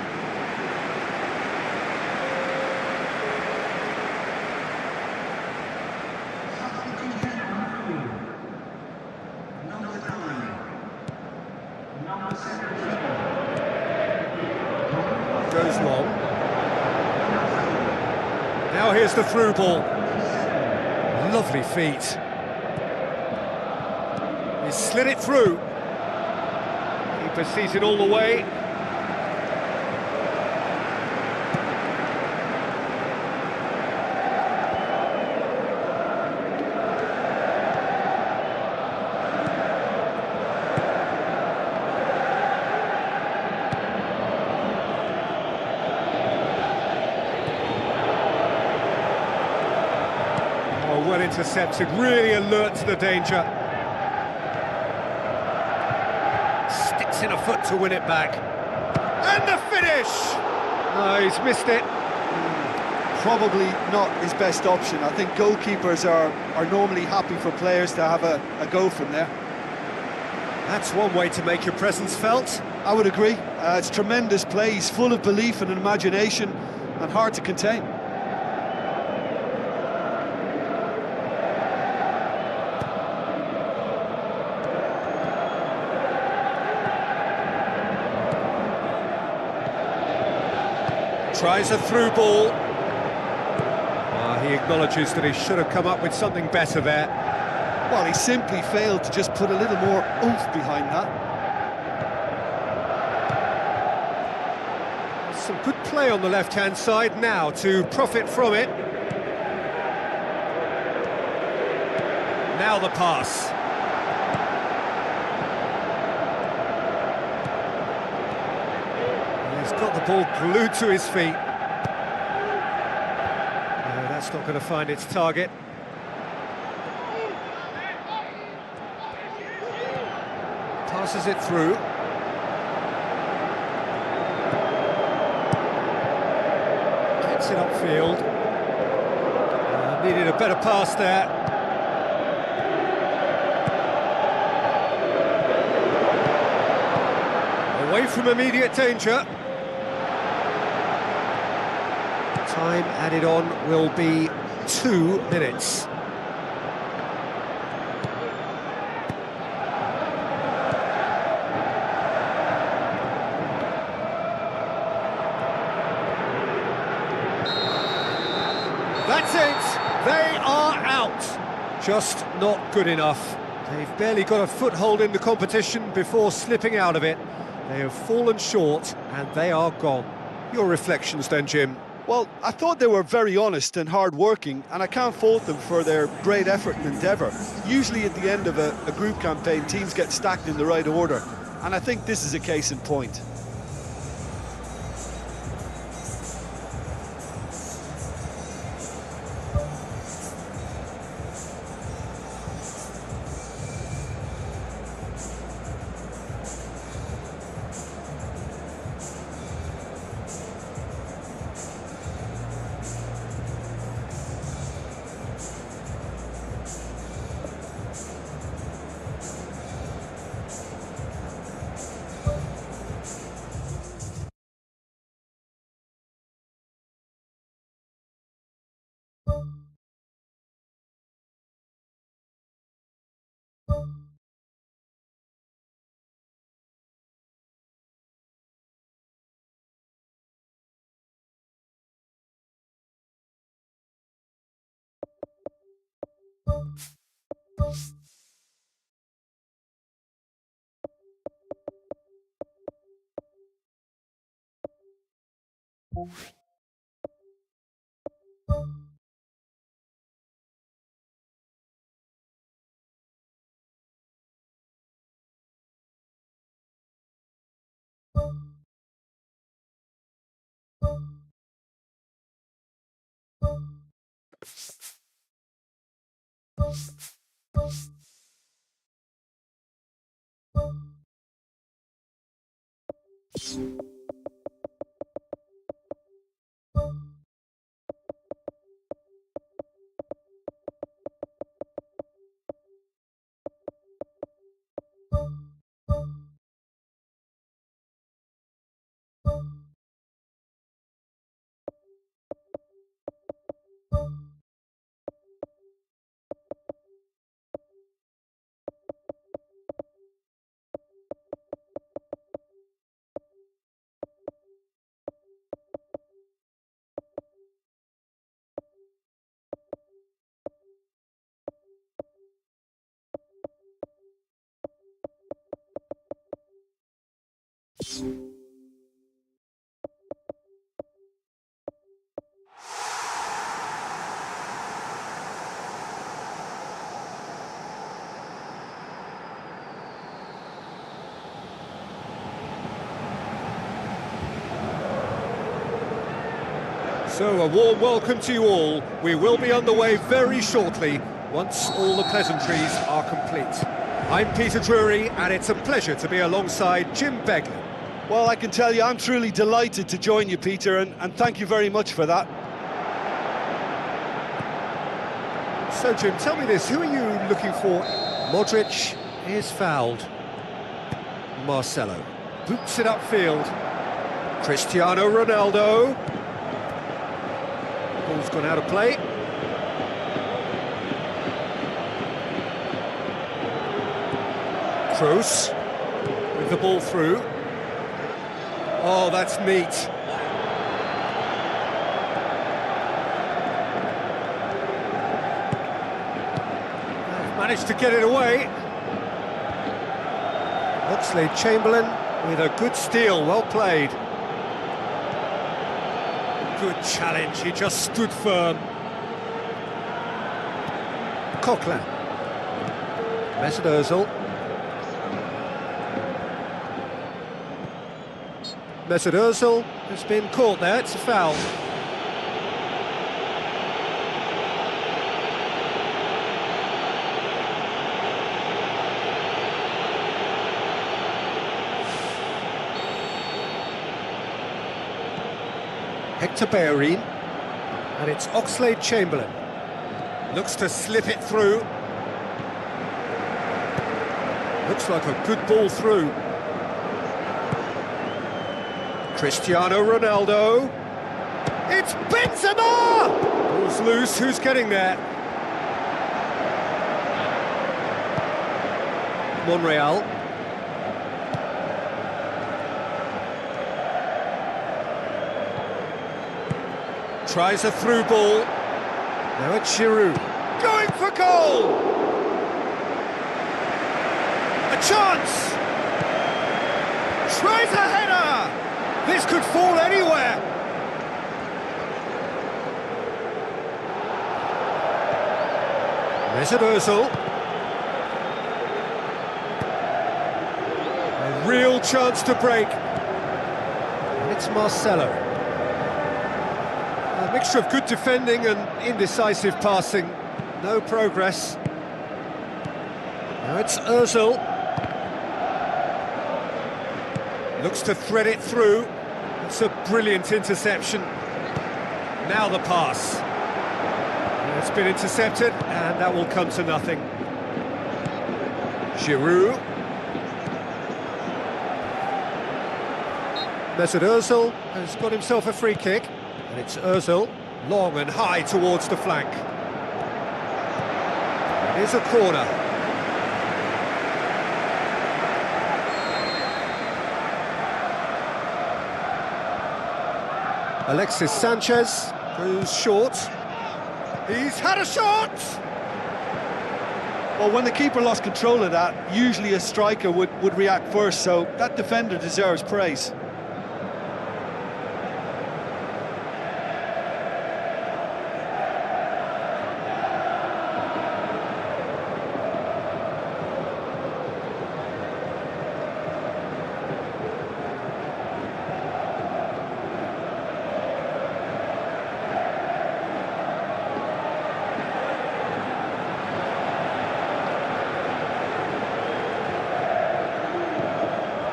Goes long. Now here's the through ball. Lovely feet. He slid it through. Keeper sees it all the way. Well intercepted, really alert to the danger. Sticks in a foot to win it back. And the finish! Oh, he's missed it. Probably not his best option. I think goalkeepers are normally happy for players to have a go from there. That's one way to make your presence felt. I would agree. It's tremendous play. He's full of belief and imagination and hard to contain. Tries a through ball. He acknowledges that he should have come up with something better there. Well, he simply failed to just put a little more oomph behind that. Some good play on the left-hand side now to profit from it. Now the pass. He's got the ball glued to his feet. No, that's not going to find its target. Passes it through. Gets it upfield. Needed a better pass there. Away from immediate danger. Time added on will be 2 minutes. Just not good enough. They've barely got a foothold in the competition before slipping out of it. They have fallen short and they are gone. Your reflections then, Jim? Well, I thought they were very honest and hard-working, and I can't fault them for their great effort and endeavour. Usually at the end of a group campaign, teams get stacked in the right order, and I think this is a case in point. So, a warm welcome to you all. We will be underway very shortly, once all the pleasantries are complete. I'm Peter Drury, and it's a pleasure to be alongside Jim Begley. Well, I can tell you I'm truly delighted to join you, Peter, and thank you very much for that. So, Jim, tell me this, who are you looking for? Modric is fouled. Marcelo boots it upfield. Cristiano Ronaldo. Ball's gone out of play. Kroos with the ball through. Oh, that's neat. They've managed to get it away. Oxlade-Chamberlain with a good steal, well played. Good challenge, he just stood firm. Coquelin. Mesut Ozil. Mesut Ozil has been caught there, it's a foul. Hector Bellerin, and it's Oxlade-Chamberlain. Looks to slip it through. Looks like a good ball through. Cristiano Ronaldo. It's Benzema! Ball's loose, who's getting there? Monreal. Tries a through ball. Now it's Giroud. Going For goal! A chance! Tries a header! This could fall anywhere! Mesut Ozil. A real chance to break. And it's Marcelo. A mixture of good defending and indecisive passing. No progress. Now it's Ozil. Looks to thread it through. It's a brilliant interception. Now the pass. It's been intercepted, and that will come to nothing. Giroud. Mesut Ozil has got himself a free kick, and it's Ozil, long and high towards the flank. It is a corner. Alexis Sanchez goes short. He's had a shot! Well, when the keeper lost control of that, usually a striker would react first, so that defender deserves praise.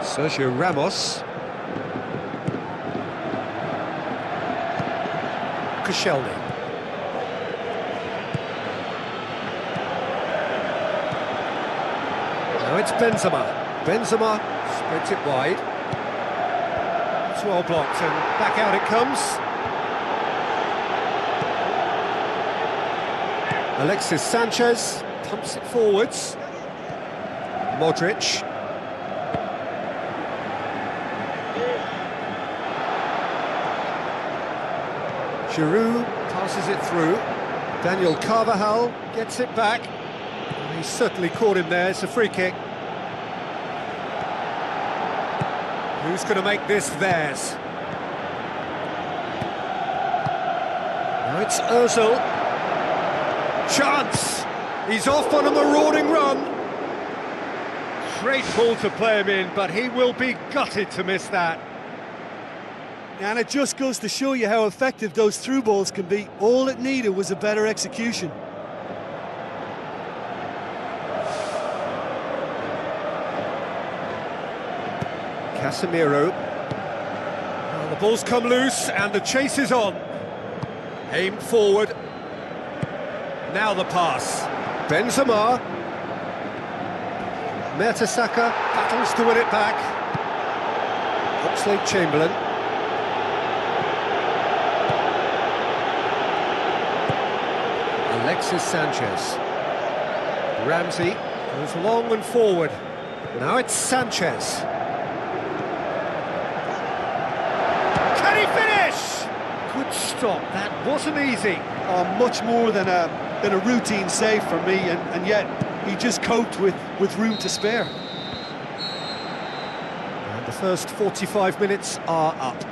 Sergio Ramos. Koscielny. Now it's Benzema. Benzema spreads it wide. It's well blocked and back out it comes. Alexis Sanchez pumps it forwards. Modric. Giroud passes it through. Daniel Carvajal gets it back. He's certainly caught him there. It's a free kick. Who's going to make this theirs? Now it's Ozil. Chance! He's off on a marauding run. Great ball to play him in, but he will be gutted to miss that. And it just goes to show you how effective those through balls can be. All it needed was a better execution. Casemiro. Well, the ball's come loose and the chase is on. Aimed forward. Now the pass. Benzema. Mertesacker battles to win it back. Oxlade-Chamberlain. Alexis Sanchez. Ramsey goes long and forward. Now it's Sanchez. Can he finish? Good stop. That wasn't easy. Much more than a routine save for me, and yet he just coped with room to spare. And the first 45 minutes are up.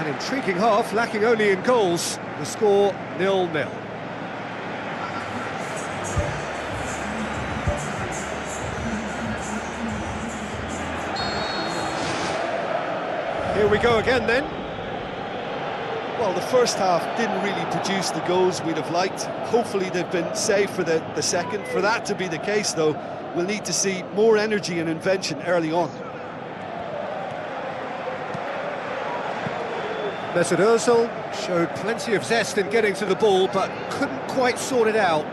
An intriguing half, lacking only in goals. The score 0-0. Here we go again then. Well, the first half didn't really produce the goals we'd have liked. Hopefully they've been saved for the second. For that to be the case, though, we'll need to see more energy and invention early on. Mesut Ozil showed plenty of zest in getting to the ball, but couldn't quite sort it out.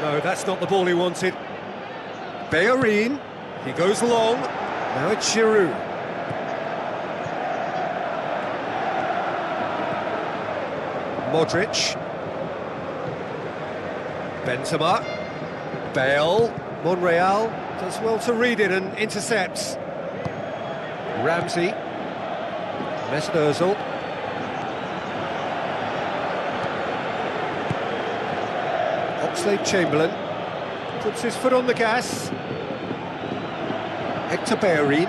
No, that's not the ball he wanted. Bellerin, he goes long. Now it's Giroud. Modric. Benzema. Bale. Monreal does well to read it and intercepts. Ramsey. Mesut Ozil. Oxlade-Chamberlain puts his foot on the gas. Hector Bellerin.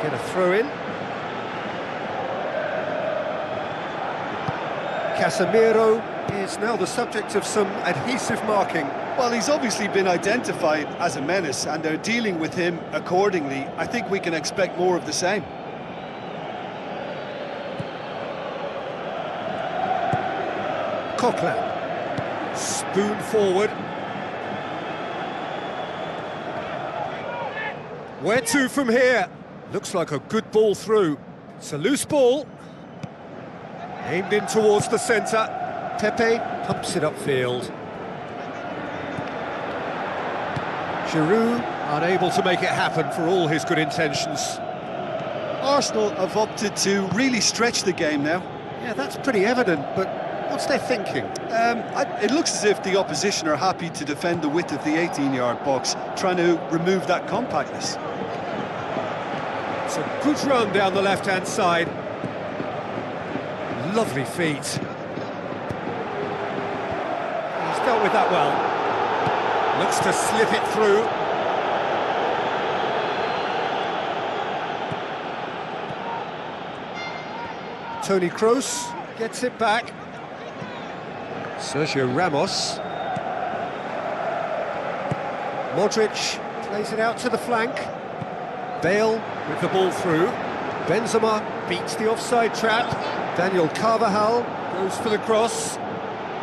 Get a throw in. Casemiro is now the subject of some adhesive marking. Well, he's obviously been identified as a menace, and they're dealing with him accordingly. I think we can expect more of the same. Coquelin. Spoon forward. Where to from here? Looks like a good ball through. It's a loose ball. Aimed in towards the centre. Pepe pumps it upfield. Giroud unable to make it happen for all his good intentions. Arsenal have opted to really stretch the game now. Yeah, that's pretty evident, but what's their thinking? It looks as if the opposition are happy to defend the width of the 18-yard box, trying to remove that compactness. It's a good run down the left-hand side. Lovely feet. He's dealt with that well. Looks to slip it through. Toni Kroos gets it back. Sergio Ramos. Modric plays it out to the flank. Bale with the ball through. Benzema beats the offside trap. Daniel Carvajal goes for the cross.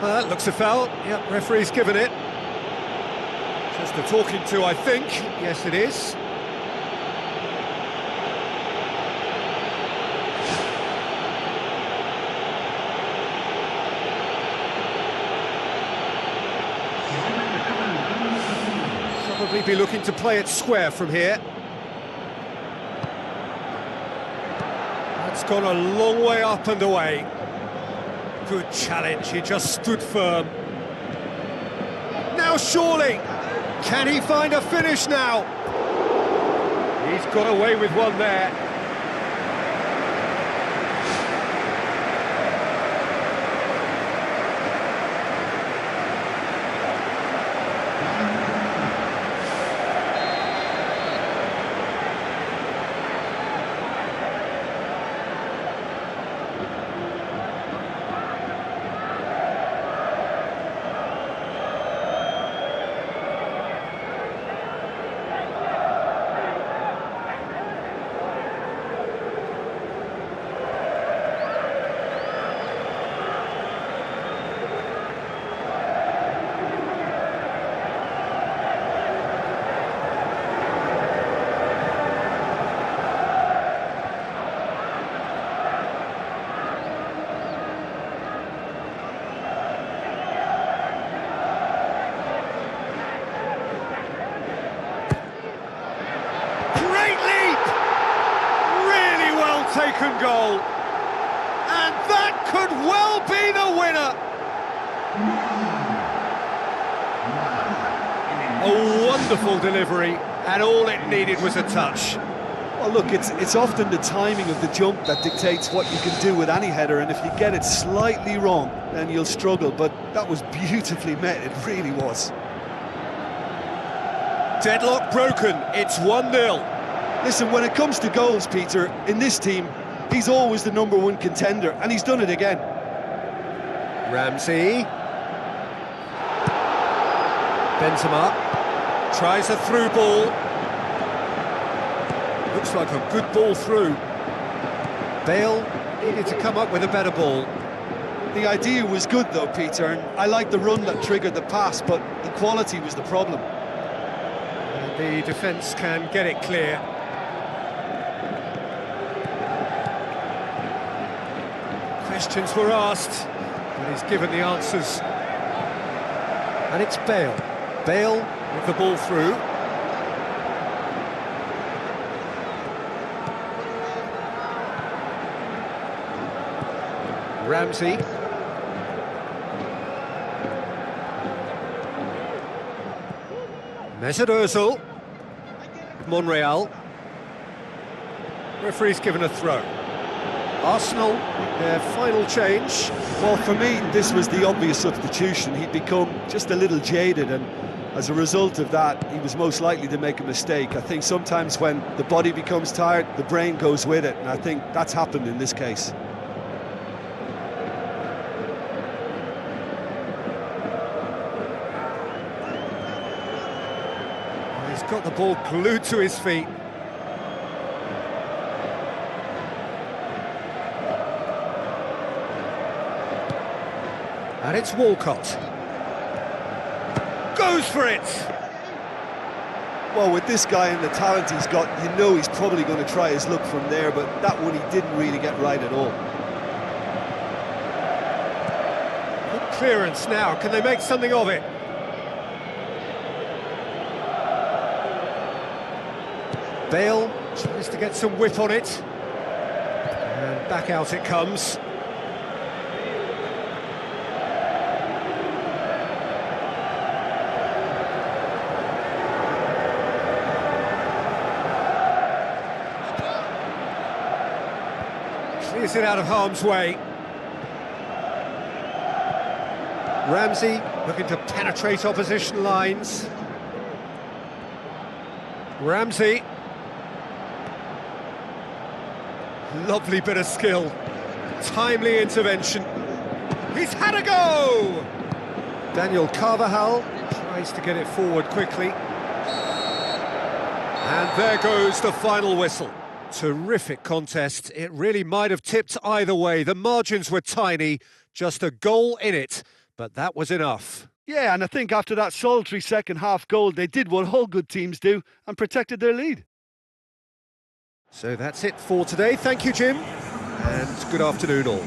That looks a foul. Yep, referee's given it. Just a talking to, I think. Yes, it is. Probably be looking to play it square from here. That's gone a long way up and away. Good challenge, he just stood firm. Now surely, can he find a finish now? He's got away with one there. Taken goal, and that could well be the winner. A wonderful delivery, and all it needed was a touch. Well, look, it's often the timing of the jump that dictates what you can do with any header, and if you get it slightly wrong, then you'll struggle, but that was beautifully met, it really was. Deadlock broken, it's 1-0. Listen, when it comes to goals, Peter, in this team, he's always the #1 contender, and he's done it again. Ramsey. Benzema tries a through ball. Looks like a good ball through. Bale needed to come up with a better ball. The idea was good, though, Peter, and I like the run that triggered the pass, but the quality was the problem. And the defence can get it clear. Questions were asked, but he's given the answers. And it's Bale. Bale with the ball through. Ramsey. Mesut Ozil. Monreal. Referee's given a throw. Arsenal, their final change. Well, for me, this was the obvious substitution. He'd become just a little jaded, and as a result of that, he was most likely to make a mistake. I think sometimes when the body becomes tired, the brain goes with it, and I think that's happened in this case. He's got the ball glued to his feet. And it's Walcott. Goes for it! Well, with this guy and the talent he's got, you know he's probably going to try his luck from there, but that one he didn't really get right at all. Good clearance now, can they make something of it? Bale tries to get some whip on it. And back out it comes. Clears it out of harm's way. Ramsey looking to penetrate opposition lines. Ramsey. Lovely bit of skill. Timely intervention. He's had a go! Daniel Carvajal tries to get it forward quickly. And there goes the final whistle. Terrific contest. It really might have tipped either way. The margins were tiny, just a goal in it, but that was enough. Yeah, and I think after that solitary second-half goal, they did what all good teams do and protected their lead. So that's it for today. Thank you, Jim, and good afternoon all.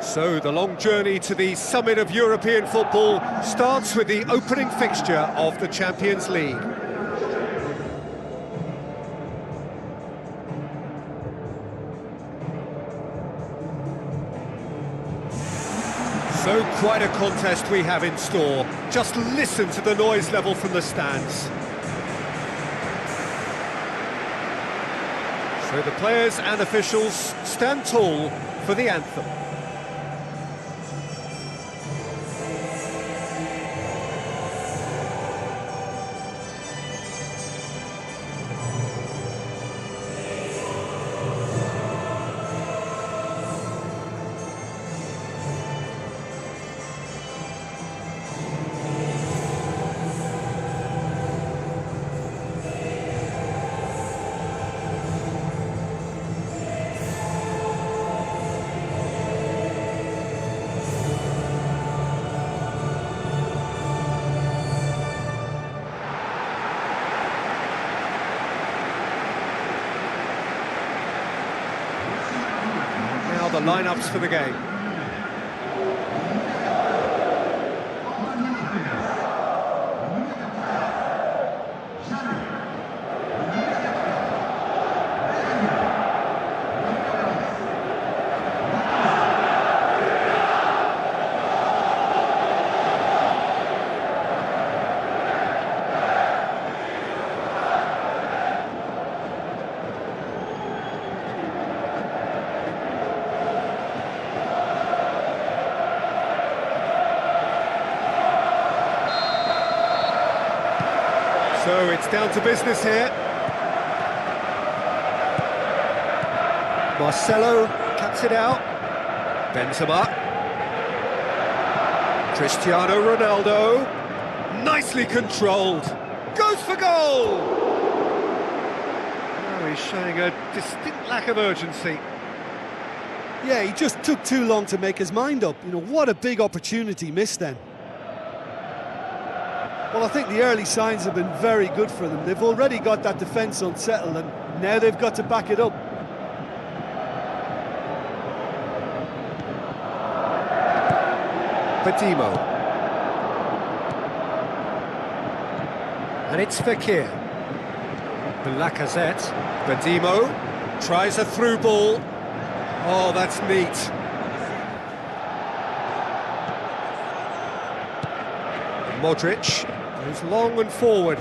So the long journey to the summit of European football starts with the opening fixture of the Champions League. So quite a contest we have in store. Just listen to the noise level from the stands. So the players and officials stand tall for the anthem. the lineups for the game. So it's down to business here. Marcelo cuts it out. Benzema. Cristiano Ronaldo. Nicely controlled. Goes for goal! Oh, he's showing a distinct lack of urgency. Yeah, he just took too long to make his mind up. You know, what a big opportunity missed then. Well, I think the early signs have been very good for them. They've already got that defence unsettled, and now they've got to back it up. Badimo. And it's Fekir. Lacazette. Badimo tries a through ball. Oh, that's neat. Modric goes long and forward.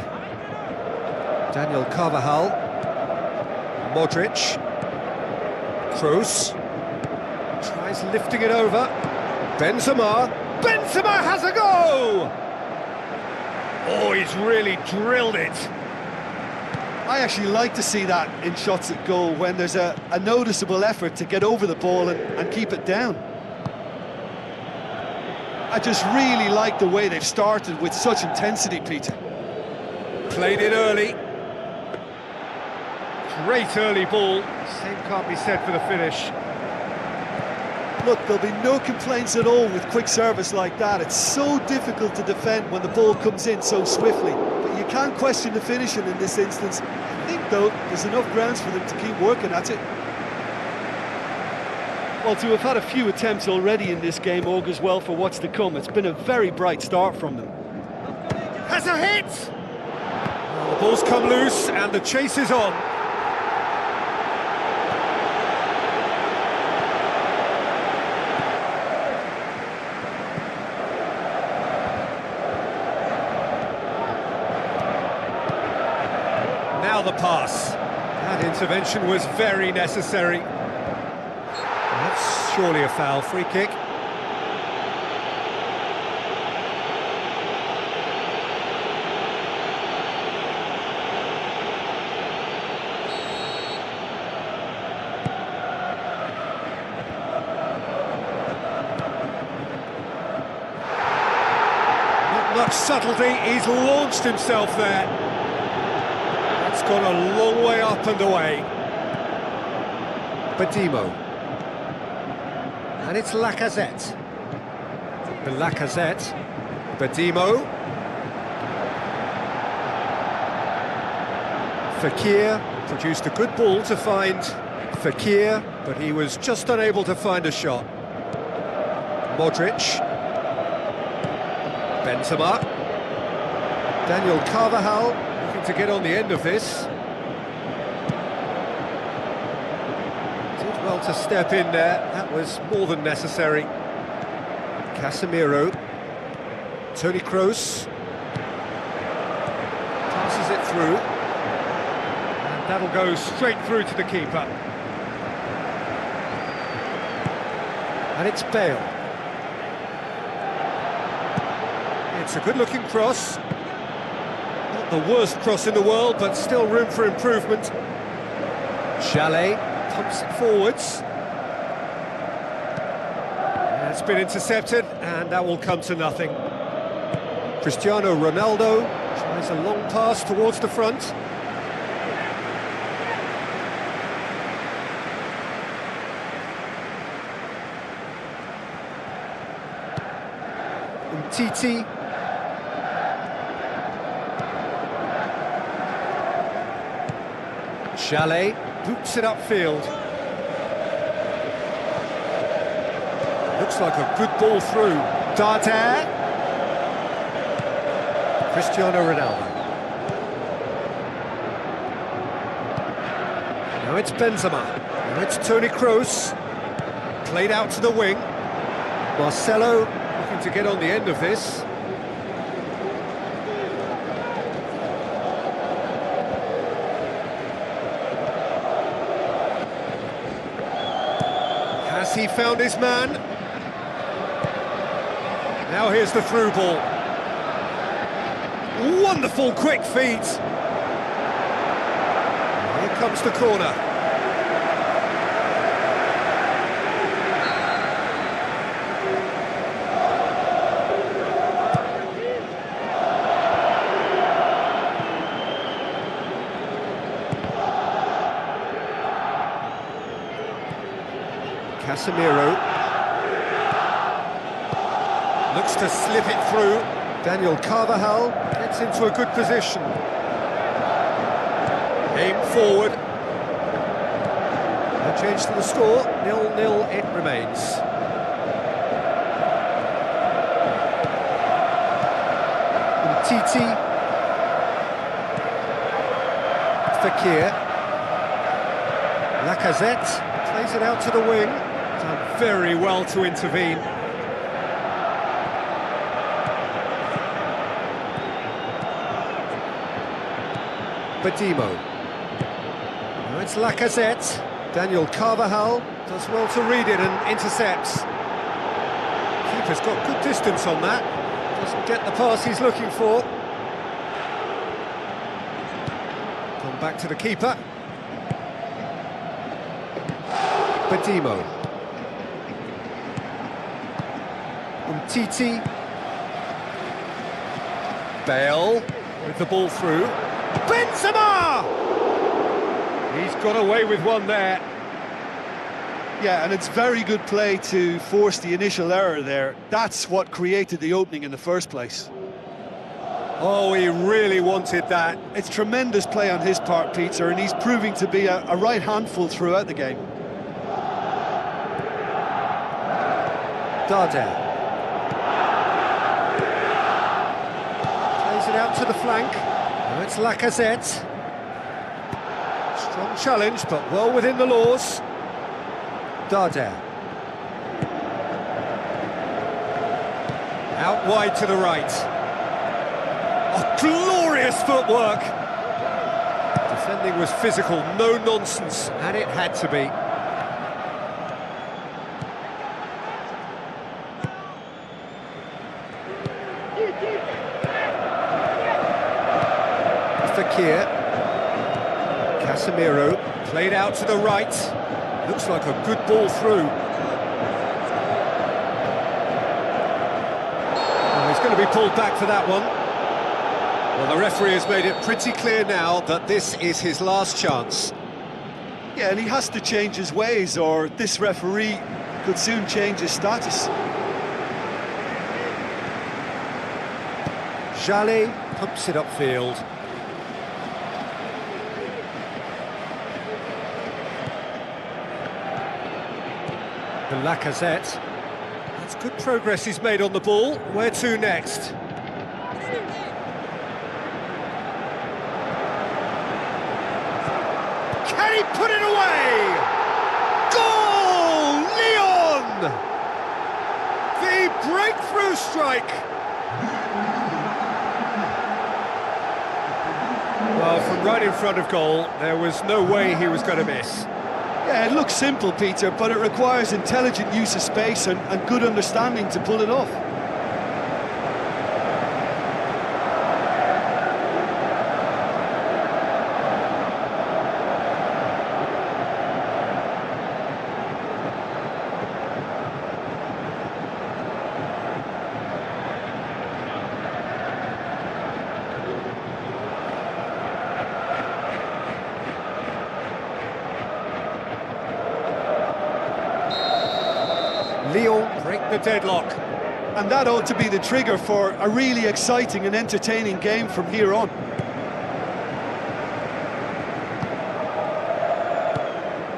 Daniel Carvajal. Modric. Kroos. Tries lifting it over. Benzema. Benzema has a go! Oh, he's really drilled it. I actually like to see that in shots at goal, when there's a noticeable effort to get over the ball and keep it down. I just really like the way they've started with such intensity, Peter. Played it early. Great early ball. Same can't be said for the finish. Look, there'll be no complaints at all with quick service like that. It's so difficult to defend when the ball comes in so swiftly. But you can't question the finishing in this instance. I think, though, there's enough grounds for them to keep working at it. Well, to have had a few attempts already in this game augurs well for what's to come. It's been a very bright start from them. Has a hit! Well, the ball's come loose and the chase is on. Now the pass. That intervention was very necessary. That's surely a foul. Free kick. Not much subtlety. He's launched himself there. It's gone a long way up and away. Badimo. And it's Lacazette. Lacazette. Badimo. Fekir produced a good ball to find Fekir, but he was just unable to find a shot. Modric. Benzema. Daniel Carvajal looking to get on the end of this. Did well to step in there, that was more than necessary. Casemiro. Toni Kroos. Passes it through. And that'll go straight through to the keeper. And it's Bale. It's a good-looking cross. Not the worst cross in the world, but still room for improvement. Chalet pumps it forwards. It's been intercepted, and that will come to nothing. Cristiano Ronaldo tries a long pass towards the front. Titi. Chalet boots it upfield. Looks like a good ball through. Dardare. Cristiano Ronaldo. Now it's Benzema. Now it's Toni Kroos. Played out to the wing. Marcelo looking to get on the end of this. Has he found his man? Now here's the through ball. Wonderful quick feet. Here comes the corner. Casemiro looks to slip it through. Daniel Carvajal gets into a good position. Aim forward. No change to the score. 0-0 it remains. Titi. Fekir. Lacazette plays it out to the wing. Done very well to intervene. Badimo. Now it's Lacazette. Daniel Carvajal does well to read it and intercepts. Keeper's got good distance on that. Doesn't get the pass he's looking for. Come back to the keeper. Badimo. Titi. Bale with the ball through. Benzema! He's got away with one there. Yeah, and it's very good play to force the initial error there. That's what created the opening in the first place. Oh, he really wanted that. It's tremendous play on his part, Peter, and he's proving to be a right handful throughout the game. Dardare. Plays it out to the flank. Now it's Lacazette. Strong challenge, but well within the laws. Dardare. Out wide to the right. Oh, glorious footwork! Defending was physical, no nonsense, and it had to be. Fekir. Casemiro played out to the right. Looks like a good ball through. Oh, he's going to be pulled back for that one. Well, the referee has made it pretty clear now that this is his last chance. Yeah, and he has to change his ways, or this referee could soon change his status. Jallet pumps it upfield. The Lacazette. That's good progress he's made on the ball. Where to next? Can he put it away? Goal! Leon! The breakthrough strike! Well, from right in front of goal, there was no way he was going to miss. Yeah, it looks simple, Peter, but it requires intelligent use of space and good understanding to pull it off. Lyon break the deadlock. And that ought to be the trigger for a really exciting and entertaining game from here on.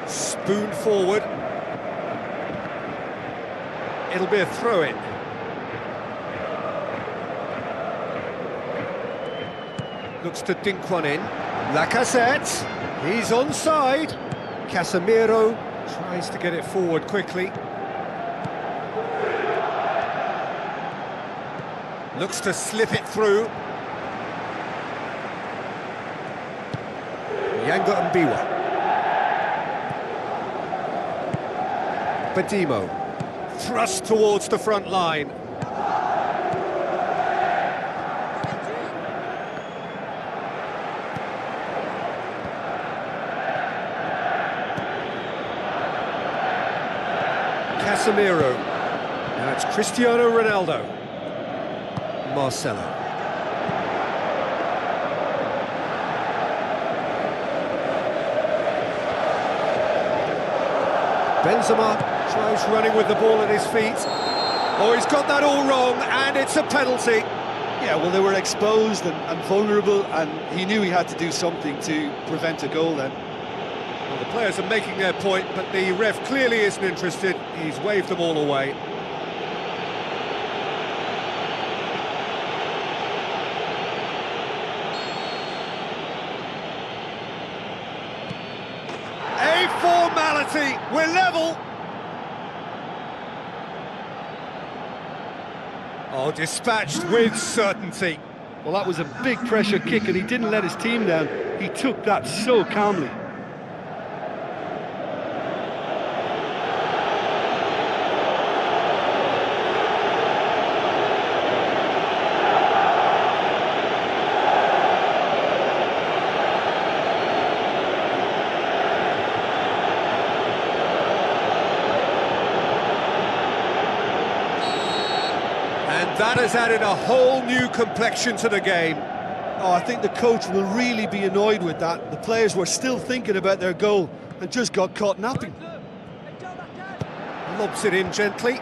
Spoon forward. it'll be a throw-in. Looks to dink one in. Lacazette, he's onside. Casemiro tries to get it forward quickly. Looks to slip it through. Yanga Mbiwa. Badimo. Thrust towards the front line. Casemiro. Now it's Cristiano Ronaldo. Marcelo. Benzema tries running with the ball at his feet. Oh, he's got that all wrong, and it's a penalty. Yeah, well, they were exposed and vulnerable, and he knew he had to do something to prevent a goal then. Well, the players are making their point, but the ref clearly isn't interested. He's waved them all away. A formality, we're level. Oh, dispatched with certainty. Well, that was a big pressure kick, and he didn't let his team down. He took that so calmly. That has added a whole new complexion to the game. Oh, I think the coach will really be annoyed with that. The players were still thinking about their goal and just got caught napping. Lobs it in gently.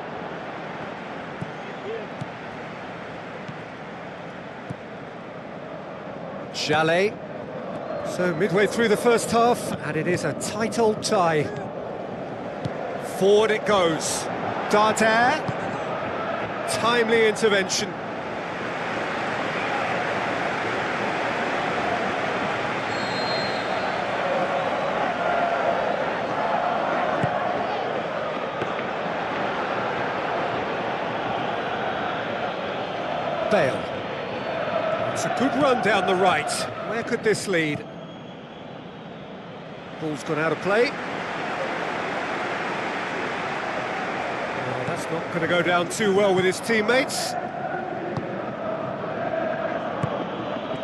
Chalet. So midway through the first half, and it is a tight old tie. Forward it goes. Dardare. Timely intervention. Bale. It's a good run down the right. Where could this lead? Ball's gone out of play. That's not going to go down too well with his teammates.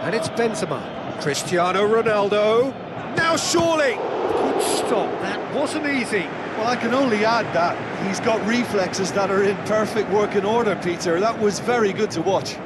And it's Benzema. Cristiano Ronaldo. Now surely! Good stop, that wasn't easy. Well, I can only add that he's got reflexes that are in perfect working order, Peter. That was very good to watch.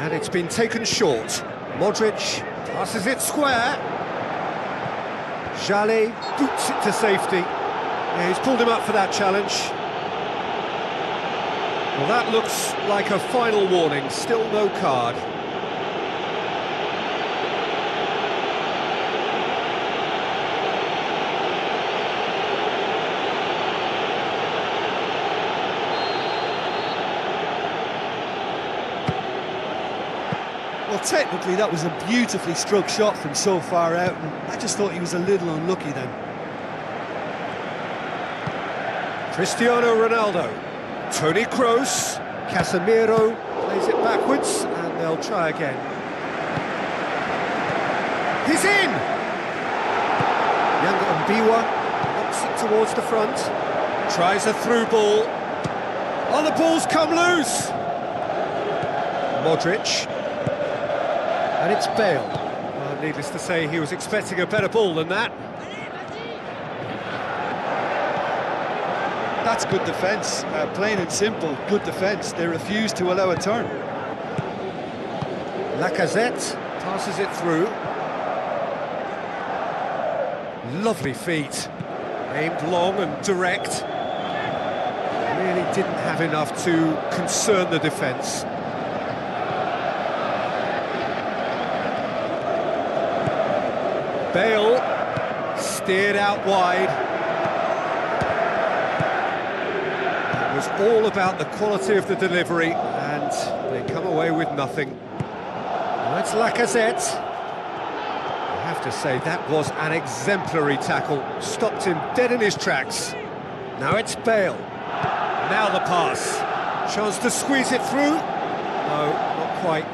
And it's been taken short. Modric passes it square. Chalet boots it to safety. Yeah, he's pulled him up for that challenge. Well, that looks like a final warning. Still no card. Well, technically, that was a beautifully struck shot from so far out, and I just thought he was a little unlucky then. Cristiano Ronaldo. Toni Kroos. Casemiro plays it backwards, and they'll try again. He's in! Yanga Mbiwa knocks it towards the front. Tries a through ball. Oh, the ball's come loose! Modric. And it's Bale. Well, needless to say, he was expecting a better ball than that. That's good defence, plain and simple, good defence. They refused to allow a turn. Lacazette Passes it through. Lovely feet. Aimed long and direct. Really didn't have enough to concern the defence. Bale steered out wide. It was all about the quality of the delivery, and they come away with nothing. Now it's Lacazette. I have to say, that was an exemplary tackle. Stopped him dead in his tracks. Now it's Bale. Now the pass. Chance to squeeze it through. No, not quite.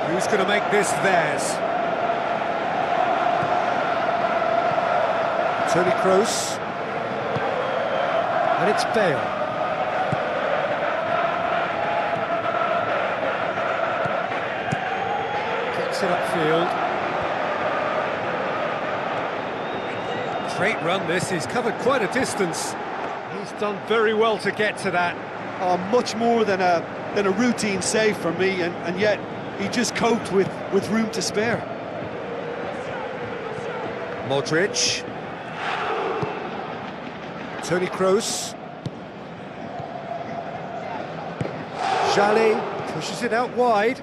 Who's going to make this theirs? Toni Kroos. And it's Bale. Kicks it upfield. Great run this, he's covered quite a distance. He's done very well to get to that. Oh, much more than a routine save for me, and yet he just coped with room to spare. Modric. Toni Kroos. Jallet pushes it out wide.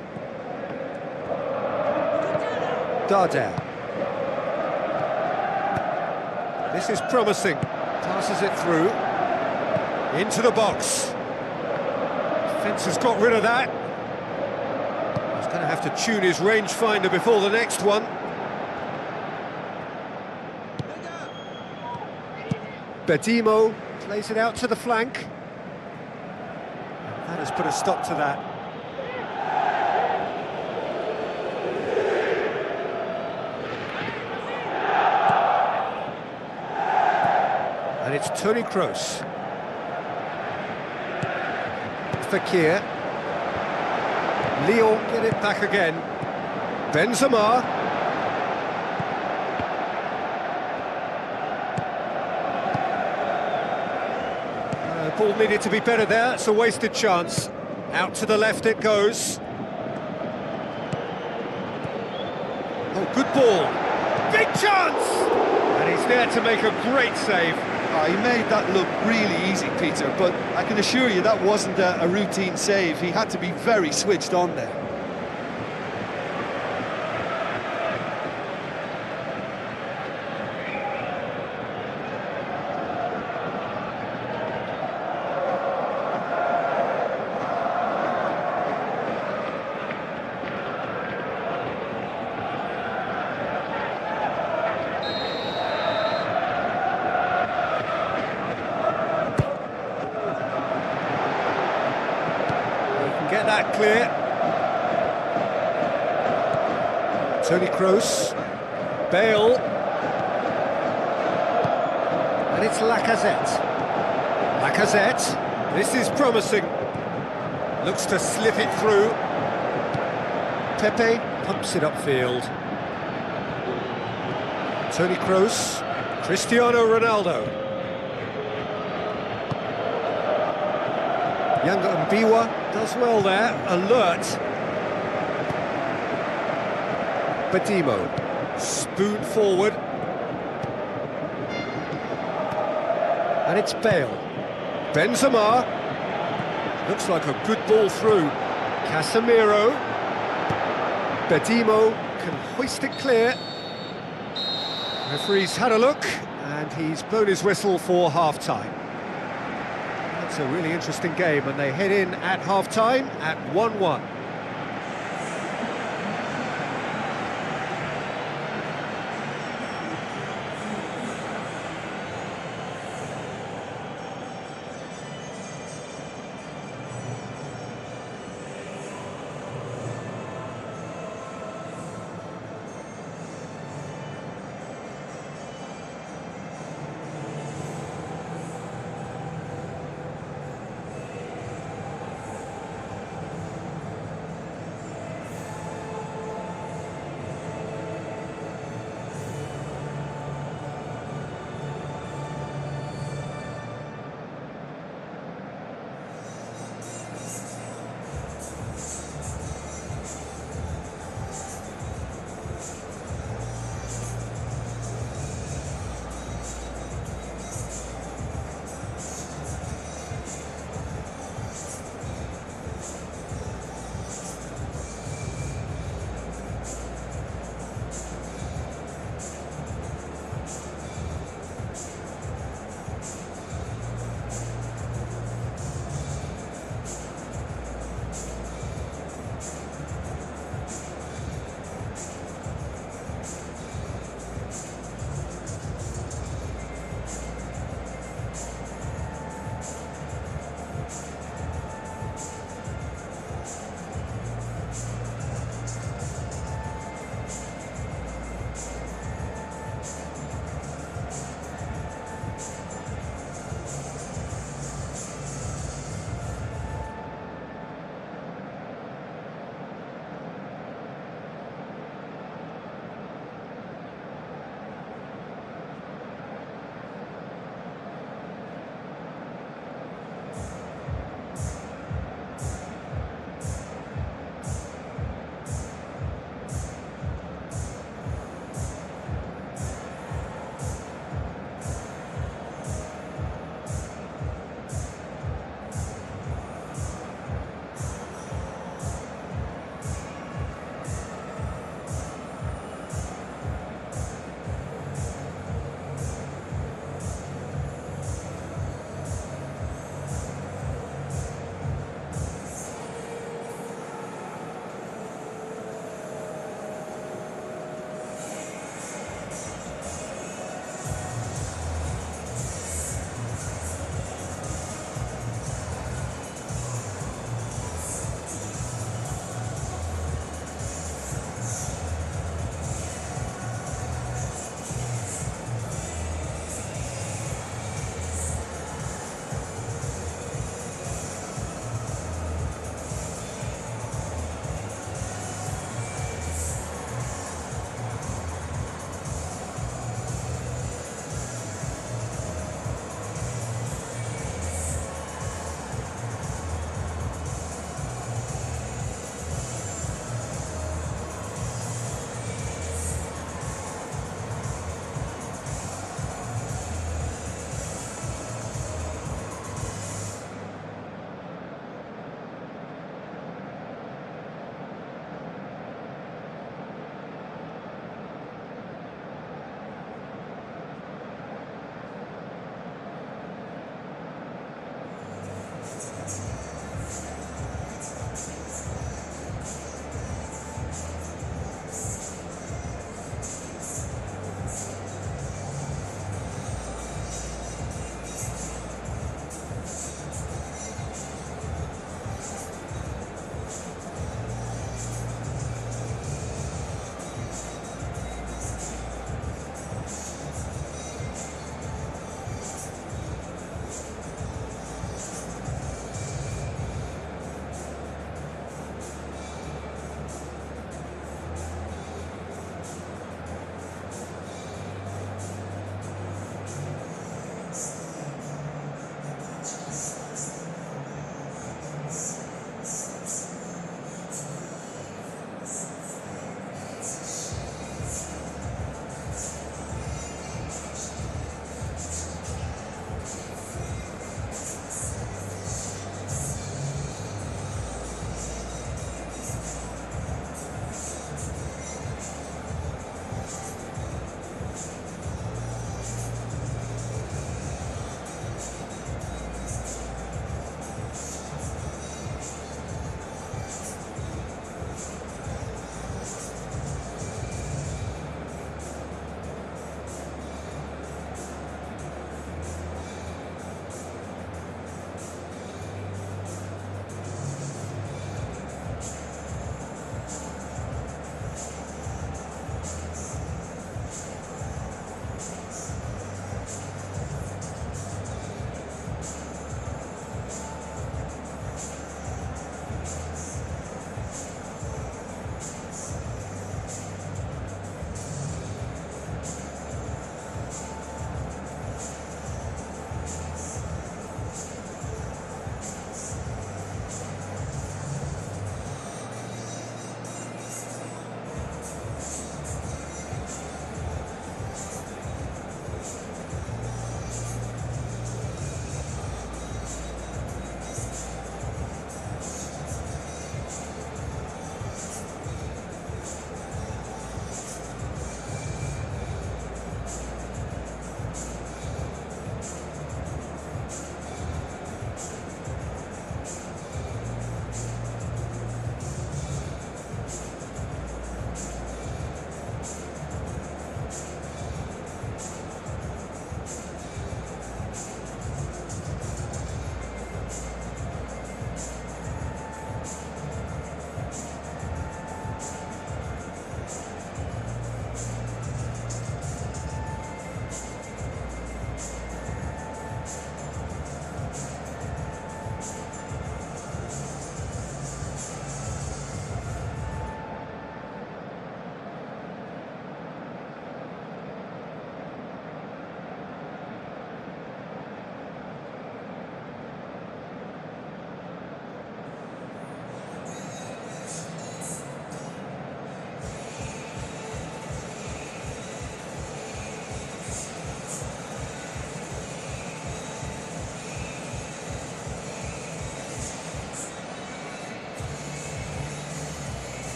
Darder. This is promising. Passes it through. Into the box. Defence has got rid of that. He's going to have to tune his rangefinder before the next one. Bedimo plays it out to the flank. That has put a stop to that. And it's Toni Kroos. Fekir. Lyon get it back again. Benzema. The ball needed to be better there, it's a wasted chance. Out to the left it goes. Oh, good ball. Big chance! And he's there to make a great save. Oh, he made that look really easy, Peter, but I can assure you that wasn't a routine save. He had to be very switched on there. Get that clear. Toni Kroos. Bale. And it's Lacazette. Lacazette. This is promising. Looks to slip it through. Pepe pumps it upfield. Toni Kroos. Cristiano Ronaldo. Younger Mbiwa does well there, alert. Bedimo, spoon forward. And it's Bale. Benzema. Looks like a good ball through. Casemiro. Bedimo can hoist it clear. Referee's had a look, and he's blown his whistle for half-time. It's a really interesting game, and they head in at half-time at 1-1.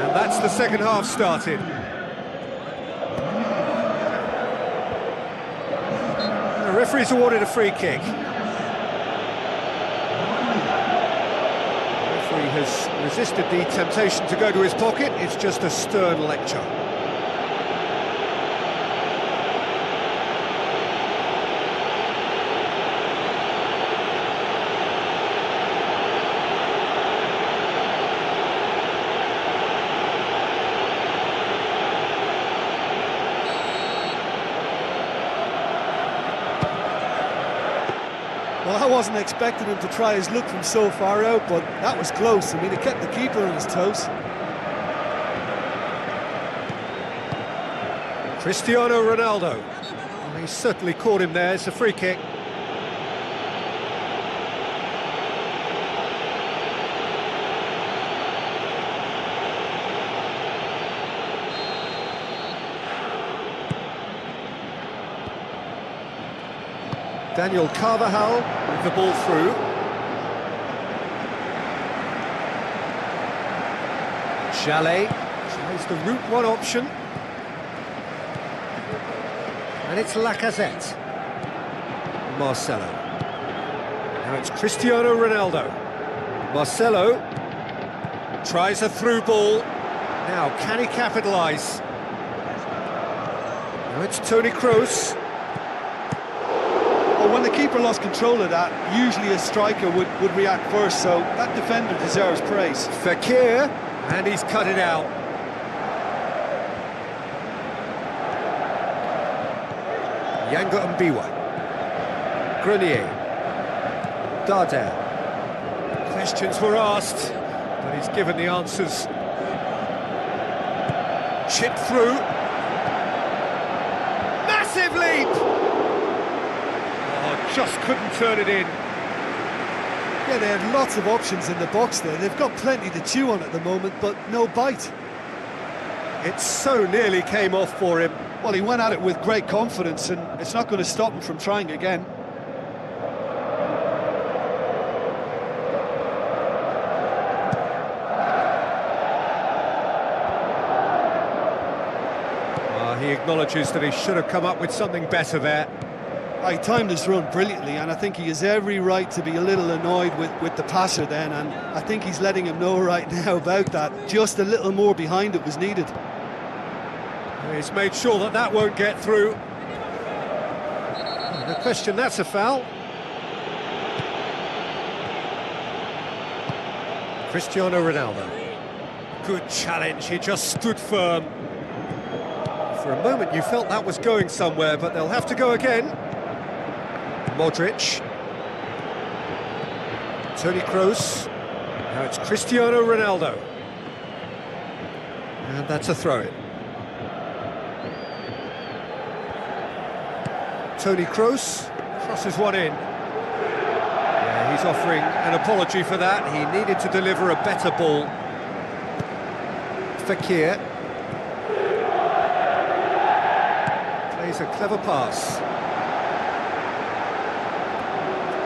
And that's the second half started. The referee's awarded a free kick. The referee has resisted the temptation to go to his pocket. It's just a stern lecture. Well, I wasn't expecting him to try his luck from so far out, but that was close. I mean, it kept the keeper on his toes. Cristiano Ronaldo. Well, he certainly caught him there. It's a free kick. Daniel Carvajal with the ball through. Chalet tries the route one option. And it's Lacazette. Marcelo. Now it's Cristiano Ronaldo. Marcelo tries a through ball. Now, can he capitalise? Now it's Toni Kroos. Well, when the keeper lost control of that, usually a striker would react first, so that defender deserves praise. Fekir, and he's cut it out. Yanga Mbiwa. Grenier. Darder. Questions were asked, but he's given the answers. Chip through. Massive leap! Oh, just couldn't turn it in. Yeah, they had lots of options in the box there. They've got plenty to chew on at the moment, but no bite. It so nearly came off for him. Well, he went at it with great confidence, and it's not going to stop him from trying again. He acknowledges that he should have come up with something better there. He timed his run brilliantly, and I think he has every right to be a little annoyed with the passer then, and I think he's letting him know right now about that. Just a little more behind it was needed. He's made sure that that won't get through. No question, that's a foul. Cristiano Ronaldo. Good challenge, he just stood firm. For a moment you felt that was going somewhere, but they'll have to go again. Modric. Toni Kroos. Now it's Cristiano Ronaldo. And that's a throw-in. Toni Kroos crosses one in. Yeah, he's offering an apology for that. He needed to deliver a better ball. Fekir. Plays a clever pass.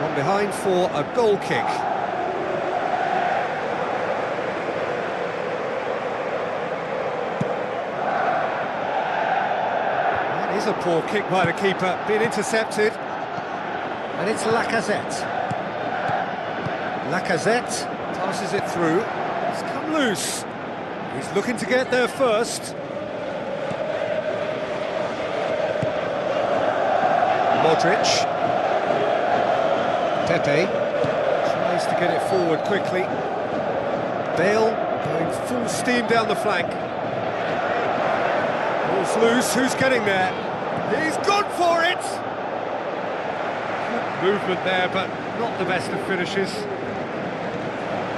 Gone behind for a goal kick. A poor kick by the keeper, being intercepted, and it's Lacazette. Lacazette passes it through. It's come loose. He's looking to get there first. Modric. Pepe tries to get it forward quickly. Bale going full steam down the flank. Ball's loose. Who's getting there? He's gone for it! Good movement there, but not the best of finishes.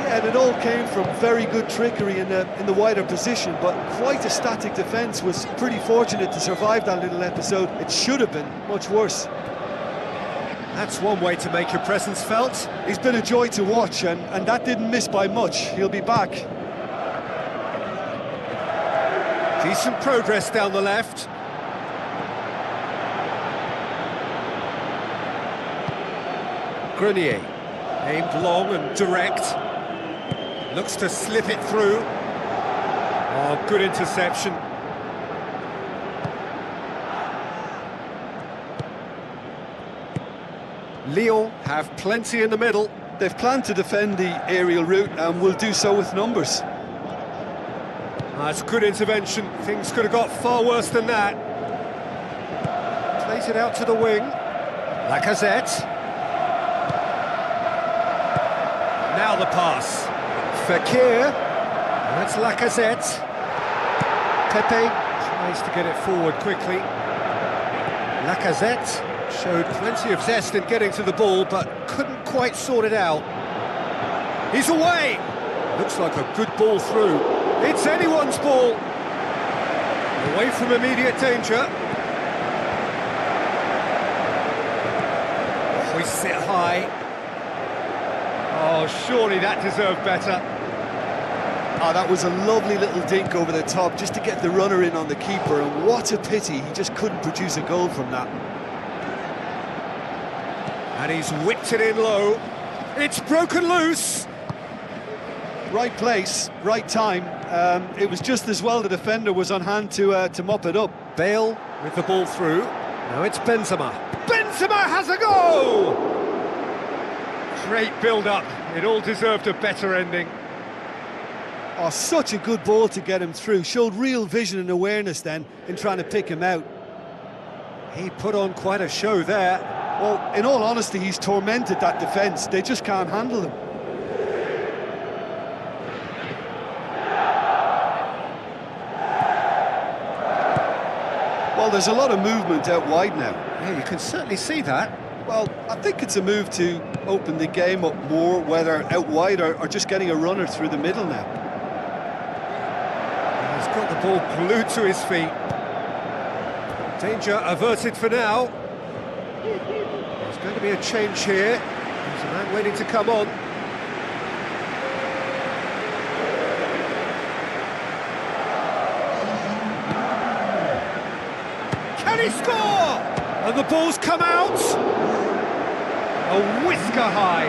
Yeah, and it all came from very good trickery in the wider position, but quite a static defence. Was pretty fortunate to survive that little episode. It should have been much worse. That's one way to make your presence felt. He's been a joy to watch, and that didn't miss by much. He'll be back. Decent progress down the left. Grenier, aimed long and direct, looks to slip it through. Oh, Good interception. Lyon have plenty in the middle. They've planned to defend the aerial route and will do so with numbers. That's good intervention. Things could have got far worse than that. Plays it out to the wing. Lacazette. Now the pass. Fekir. That's Lacazette. Pepe tries to get it forward quickly. Lacazette showed plenty of zest in getting to the ball, but couldn't quite sort it out. He's away! Looks like a good ball through. It's anyone's ball! Away from immediate danger. Hoists it high. Oh, surely that deserved better. Oh, that was a lovely little dink over the top just to get the runner in on the keeper, and what a pity he just couldn't produce a goal from that. And he's whipped it in low. It's broken loose. Right place, right time. It was just as well the defender was on hand to mop it up. Bale with the ball through. Now it's Benzema. Benzema has a goal! Great build-up. It all deserved a better ending. Oh, such a good ball to get him through. Showed real vision and awareness then in trying to pick him out. He put on quite a show there. Well, in all honesty, he's tormented that defence. They just can't handle him. Well, there's a lot of movement out wide now. Yeah, you can certainly see that. Well, I think it's a move to open the game up more, whether out wide or just getting a runner through the middle now. He's got the ball glued to his feet. Danger averted for now. There's going to be a change here. There's a man waiting to come on. Can he score? And the ball's come out. A whisker high.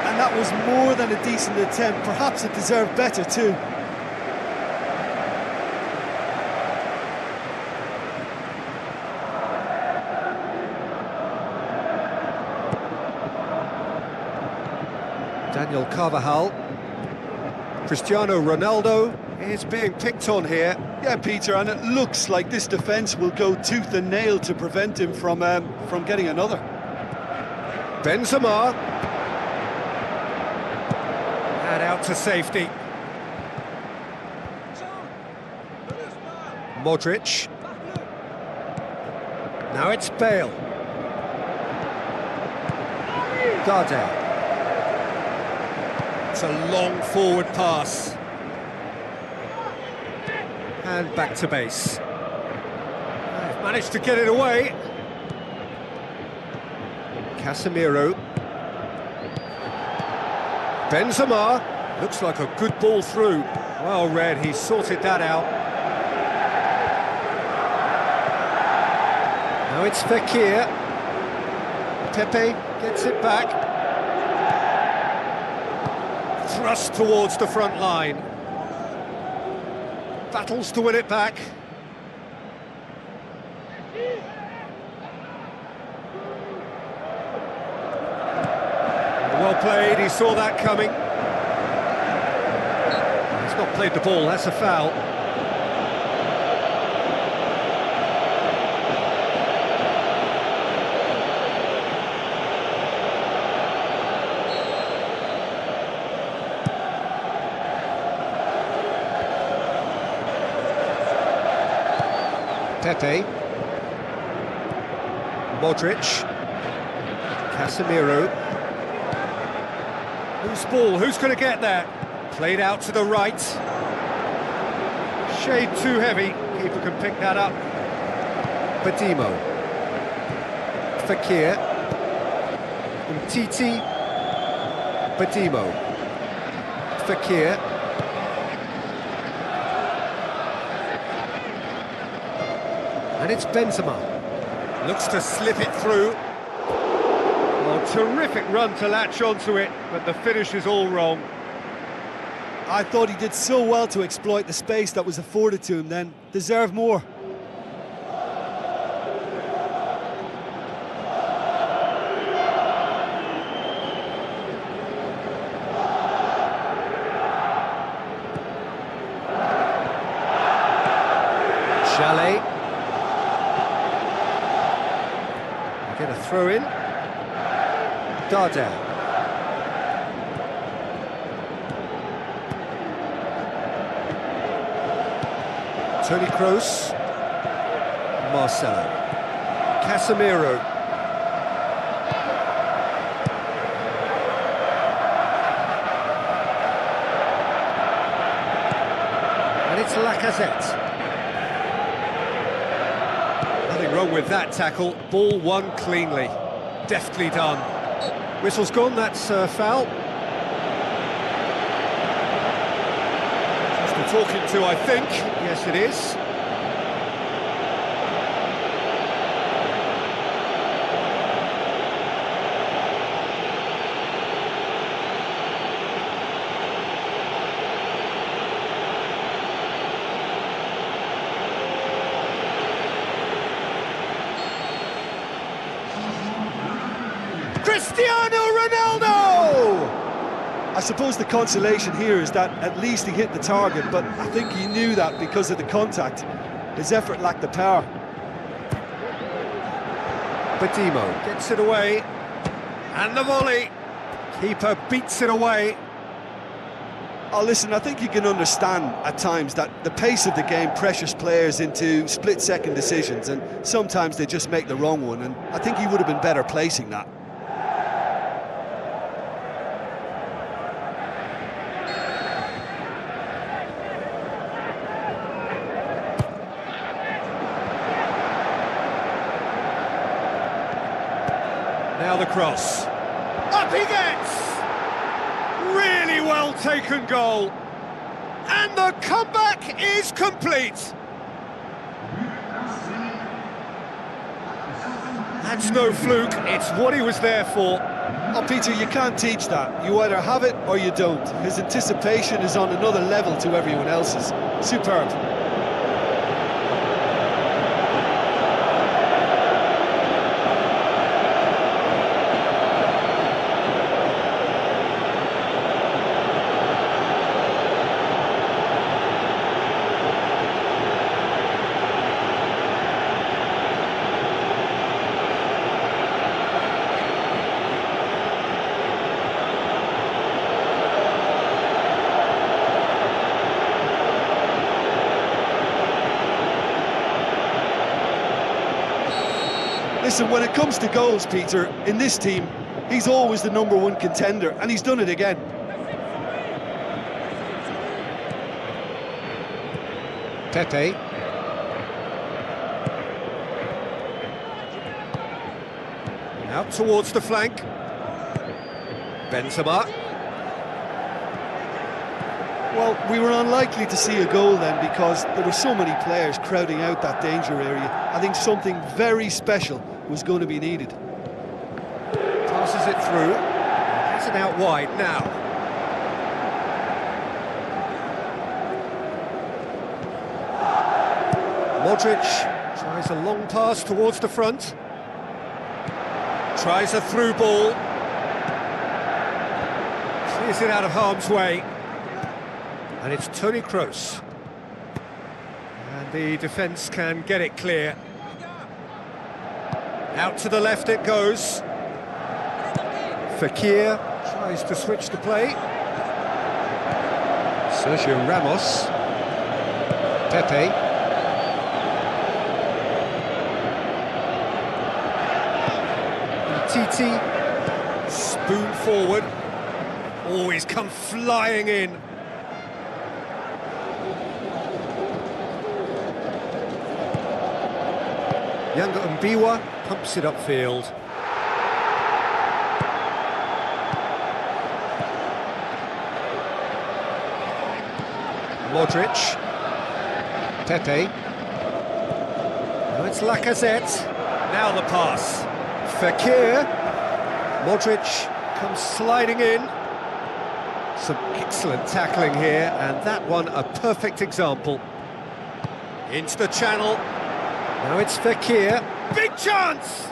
And that was more than a decent attempt. Perhaps it deserved better too. Daniel Carvajal. Cristiano Ronaldo is being picked on here. Yeah, Peter, and it looks like this defence will go tooth and nail to prevent him from getting another. Benzema. And out to safety. Modric. Now it's Bale. Gardel. It's a long forward pass. And back to base. They've managed to get it away. Casemiro. Benzema. Looks like a good ball through. Well read, he sorted that out. Now it's Fekir. Pepe gets it back. Thrust towards the front line. Battles to win it back. Well played, he saw that coming. He's not played the ball, that's a foul. Pepe. Modric. Casemiro. Whose ball? Who's going to get there? Played out to the right. Shade too heavy. Keeper can pick that up. Badimo. Fekir. Umtiti. Badimo. Fekir. And it's Benzema. Looks to slip it through. Well, terrific run to latch onto it, but the finish is all wrong. I thought he did so well to exploit the space that was afforded to him then. Deserved more. Chalet. Get a throw in. Dardan. Toni Kroos. Marcelo. Casemiro. And it's Lacazette. Nothing wrong with that tackle. Ball won cleanly. Deftly done. Whistle's gone, that's foul. Just the talking to, I think. Yes, it is. Cristiano Ronaldo! I suppose the consolation here is that at least he hit the target, but I think he knew that because of the contact. His effort lacked the power. Badimo gets it away. And the volley. Keeper beats it away. Oh, listen, I think you can understand at times that the pace of the game pressures players into split-second decisions, and sometimes they just make the wrong one, and I think he would have been better placing that. Now the cross. Up he gets! Really well taken goal. And the comeback is complete. That's no fluke, it's what he was there for. Oh, Peter, you can't teach that. You either have it or you don't. His anticipation is on another level to everyone else's. Superb. Listen, when it comes to goals, Peter, in this team, he's always the #1 contender, and he's done it again. Pepe. Out towards the flank. Benzema. Well, we were unlikely to see a goal then because there were so many players crowding out that danger area. I think something very special was going to be needed. Passes it through. Has it out wide now. Modric tries a long pass towards the front. Tries a through ball. Clears it out of harm's way. And it's Toni Kroos. And the defence can get it clear. Out to the left it goes. Fekir tries to switch the play. Sergio Ramos. Pepe. Titi. Spoon forward. Oh, he's come flying in. Younger Mbiwa pumps it upfield. Modric. Pepe. Now it's Lacazette. Now the pass. Fekir. Modric comes sliding in. Some excellent tackling here, and that one a perfect example. Into the channel. Now it's Fekir. Big chance!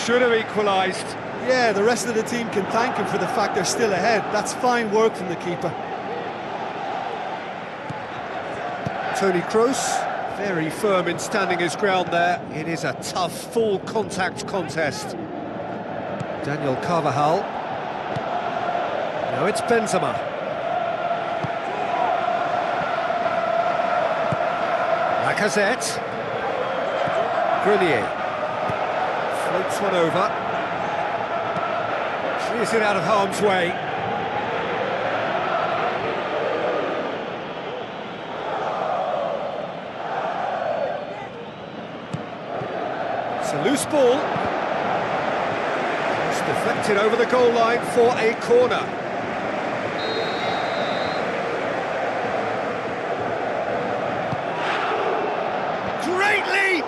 Should have equalised. Yeah, the rest of the team can thank him for the fact they're still ahead. That's fine work from the keeper. Toni Kroos, very firm in standing his ground there. It is a tough, full contact contest. Daniel Carvajal. Now it's Benzema. Lacazette. Grenier. Floats one over. Clears it out of harm's way. It's a loose ball. It's deflected over the goal line for a corner. Great leap!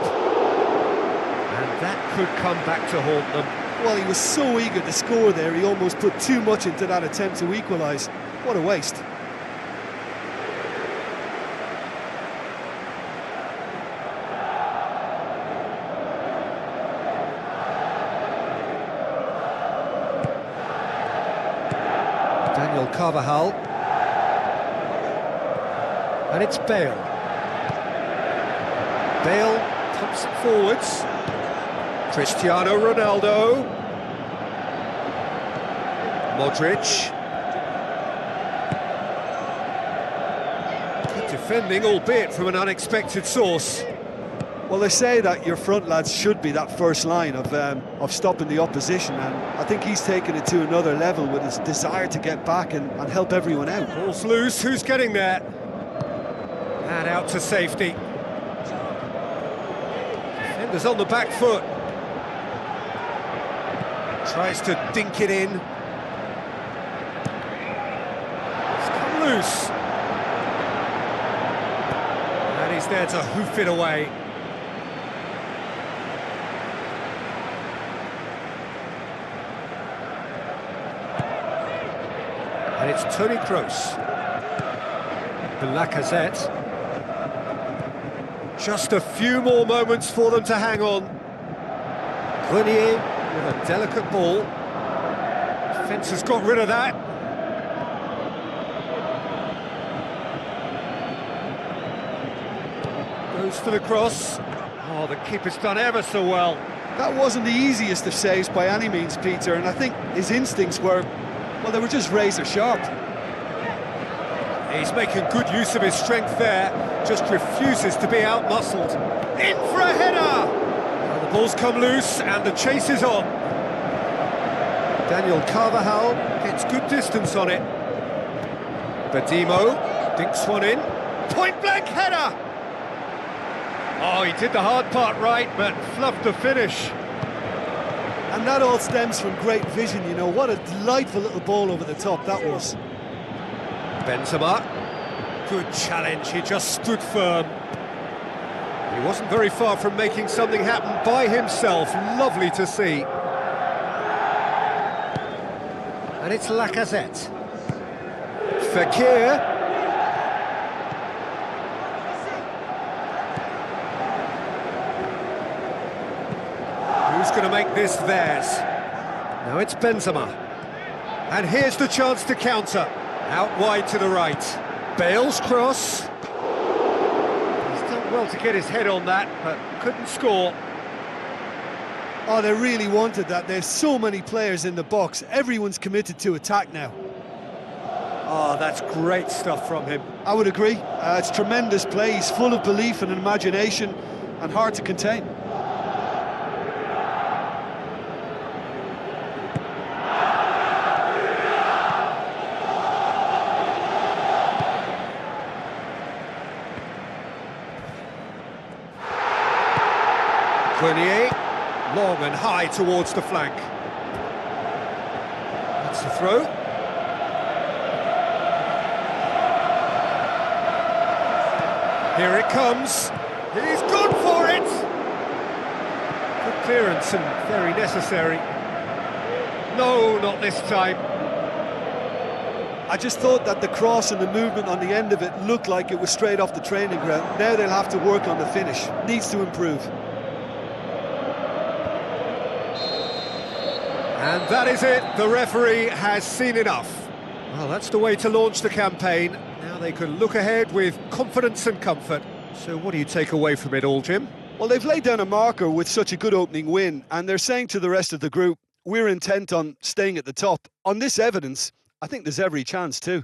And that could come back to haunt them. Well, he was so eager to score there, he almost put too much into that attempt to equalise. What a waste. Daniel Carvajal. And it's Bale. Bale pumps it forwards. Cristiano Ronaldo. Modric. Good defending, albeit from an unexpected source. Well, they say that your front lads should be that first line of stopping the opposition, and I think he's taken it to another level with his desire to get back and help everyone out. Ball's loose, who's getting there? And out to safety. Defender's on the back foot. Tries to dink it in. It's come loose. And he's there to hoof it away. And it's Toni Kroos. Lacazette. Just a few more moments for them to hang on. Grenier with a delicate ball. Defence has got rid of that. Goes for the cross. Oh, the keeper's done ever so well. That wasn't the easiest of saves by any means, Peter, and I think his instincts were, well, they were just razor sharp. He's making good use of his strength there, just refuses to be outmuscled. In for a header! Now the ball's come loose and the chase is on. Daniel Carvajal gets good distance on it. Badimo dinks one in. Point-blank header! Oh, he did the hard part right, but fluffed the finish. And that all stems from great vision, you know. What a delightful little ball over the top that was. Benzema, good challenge, he just stood firm. He wasn't very far from making something happen by himself, lovely to see. And it's Lacazette. Fekir. Who's going to make this theirs? Now it's Benzema. And here's the chance to counter. Out wide to the right. Bale's cross. He's done well to get his head on that, but couldn't score. Oh, they really wanted that. There's so many players in the box. Everyone's committed to attack now. Oh, that's great stuff from him. I would agree. It's tremendous play. He's full of belief and imagination and hard to contain. Grenier, long and high towards the flank. That's the throw. Here it comes. He's gone for it! Good clearance and very necessary. No, not this time. I just thought that the cross and the movement on the end of it looked like it was straight off the training ground. Now they'll have to work on the finish. Needs to improve. And that is it. The referee has seen enough. Well, that's the way to launch the campaign. Now they can look ahead with confidence and comfort. So what do you take away from it all, Jim? Well, they've laid down a marker with such a good opening win, and they're saying to the rest of the group, we're intent on staying at the top. On this evidence, I think there's every chance too.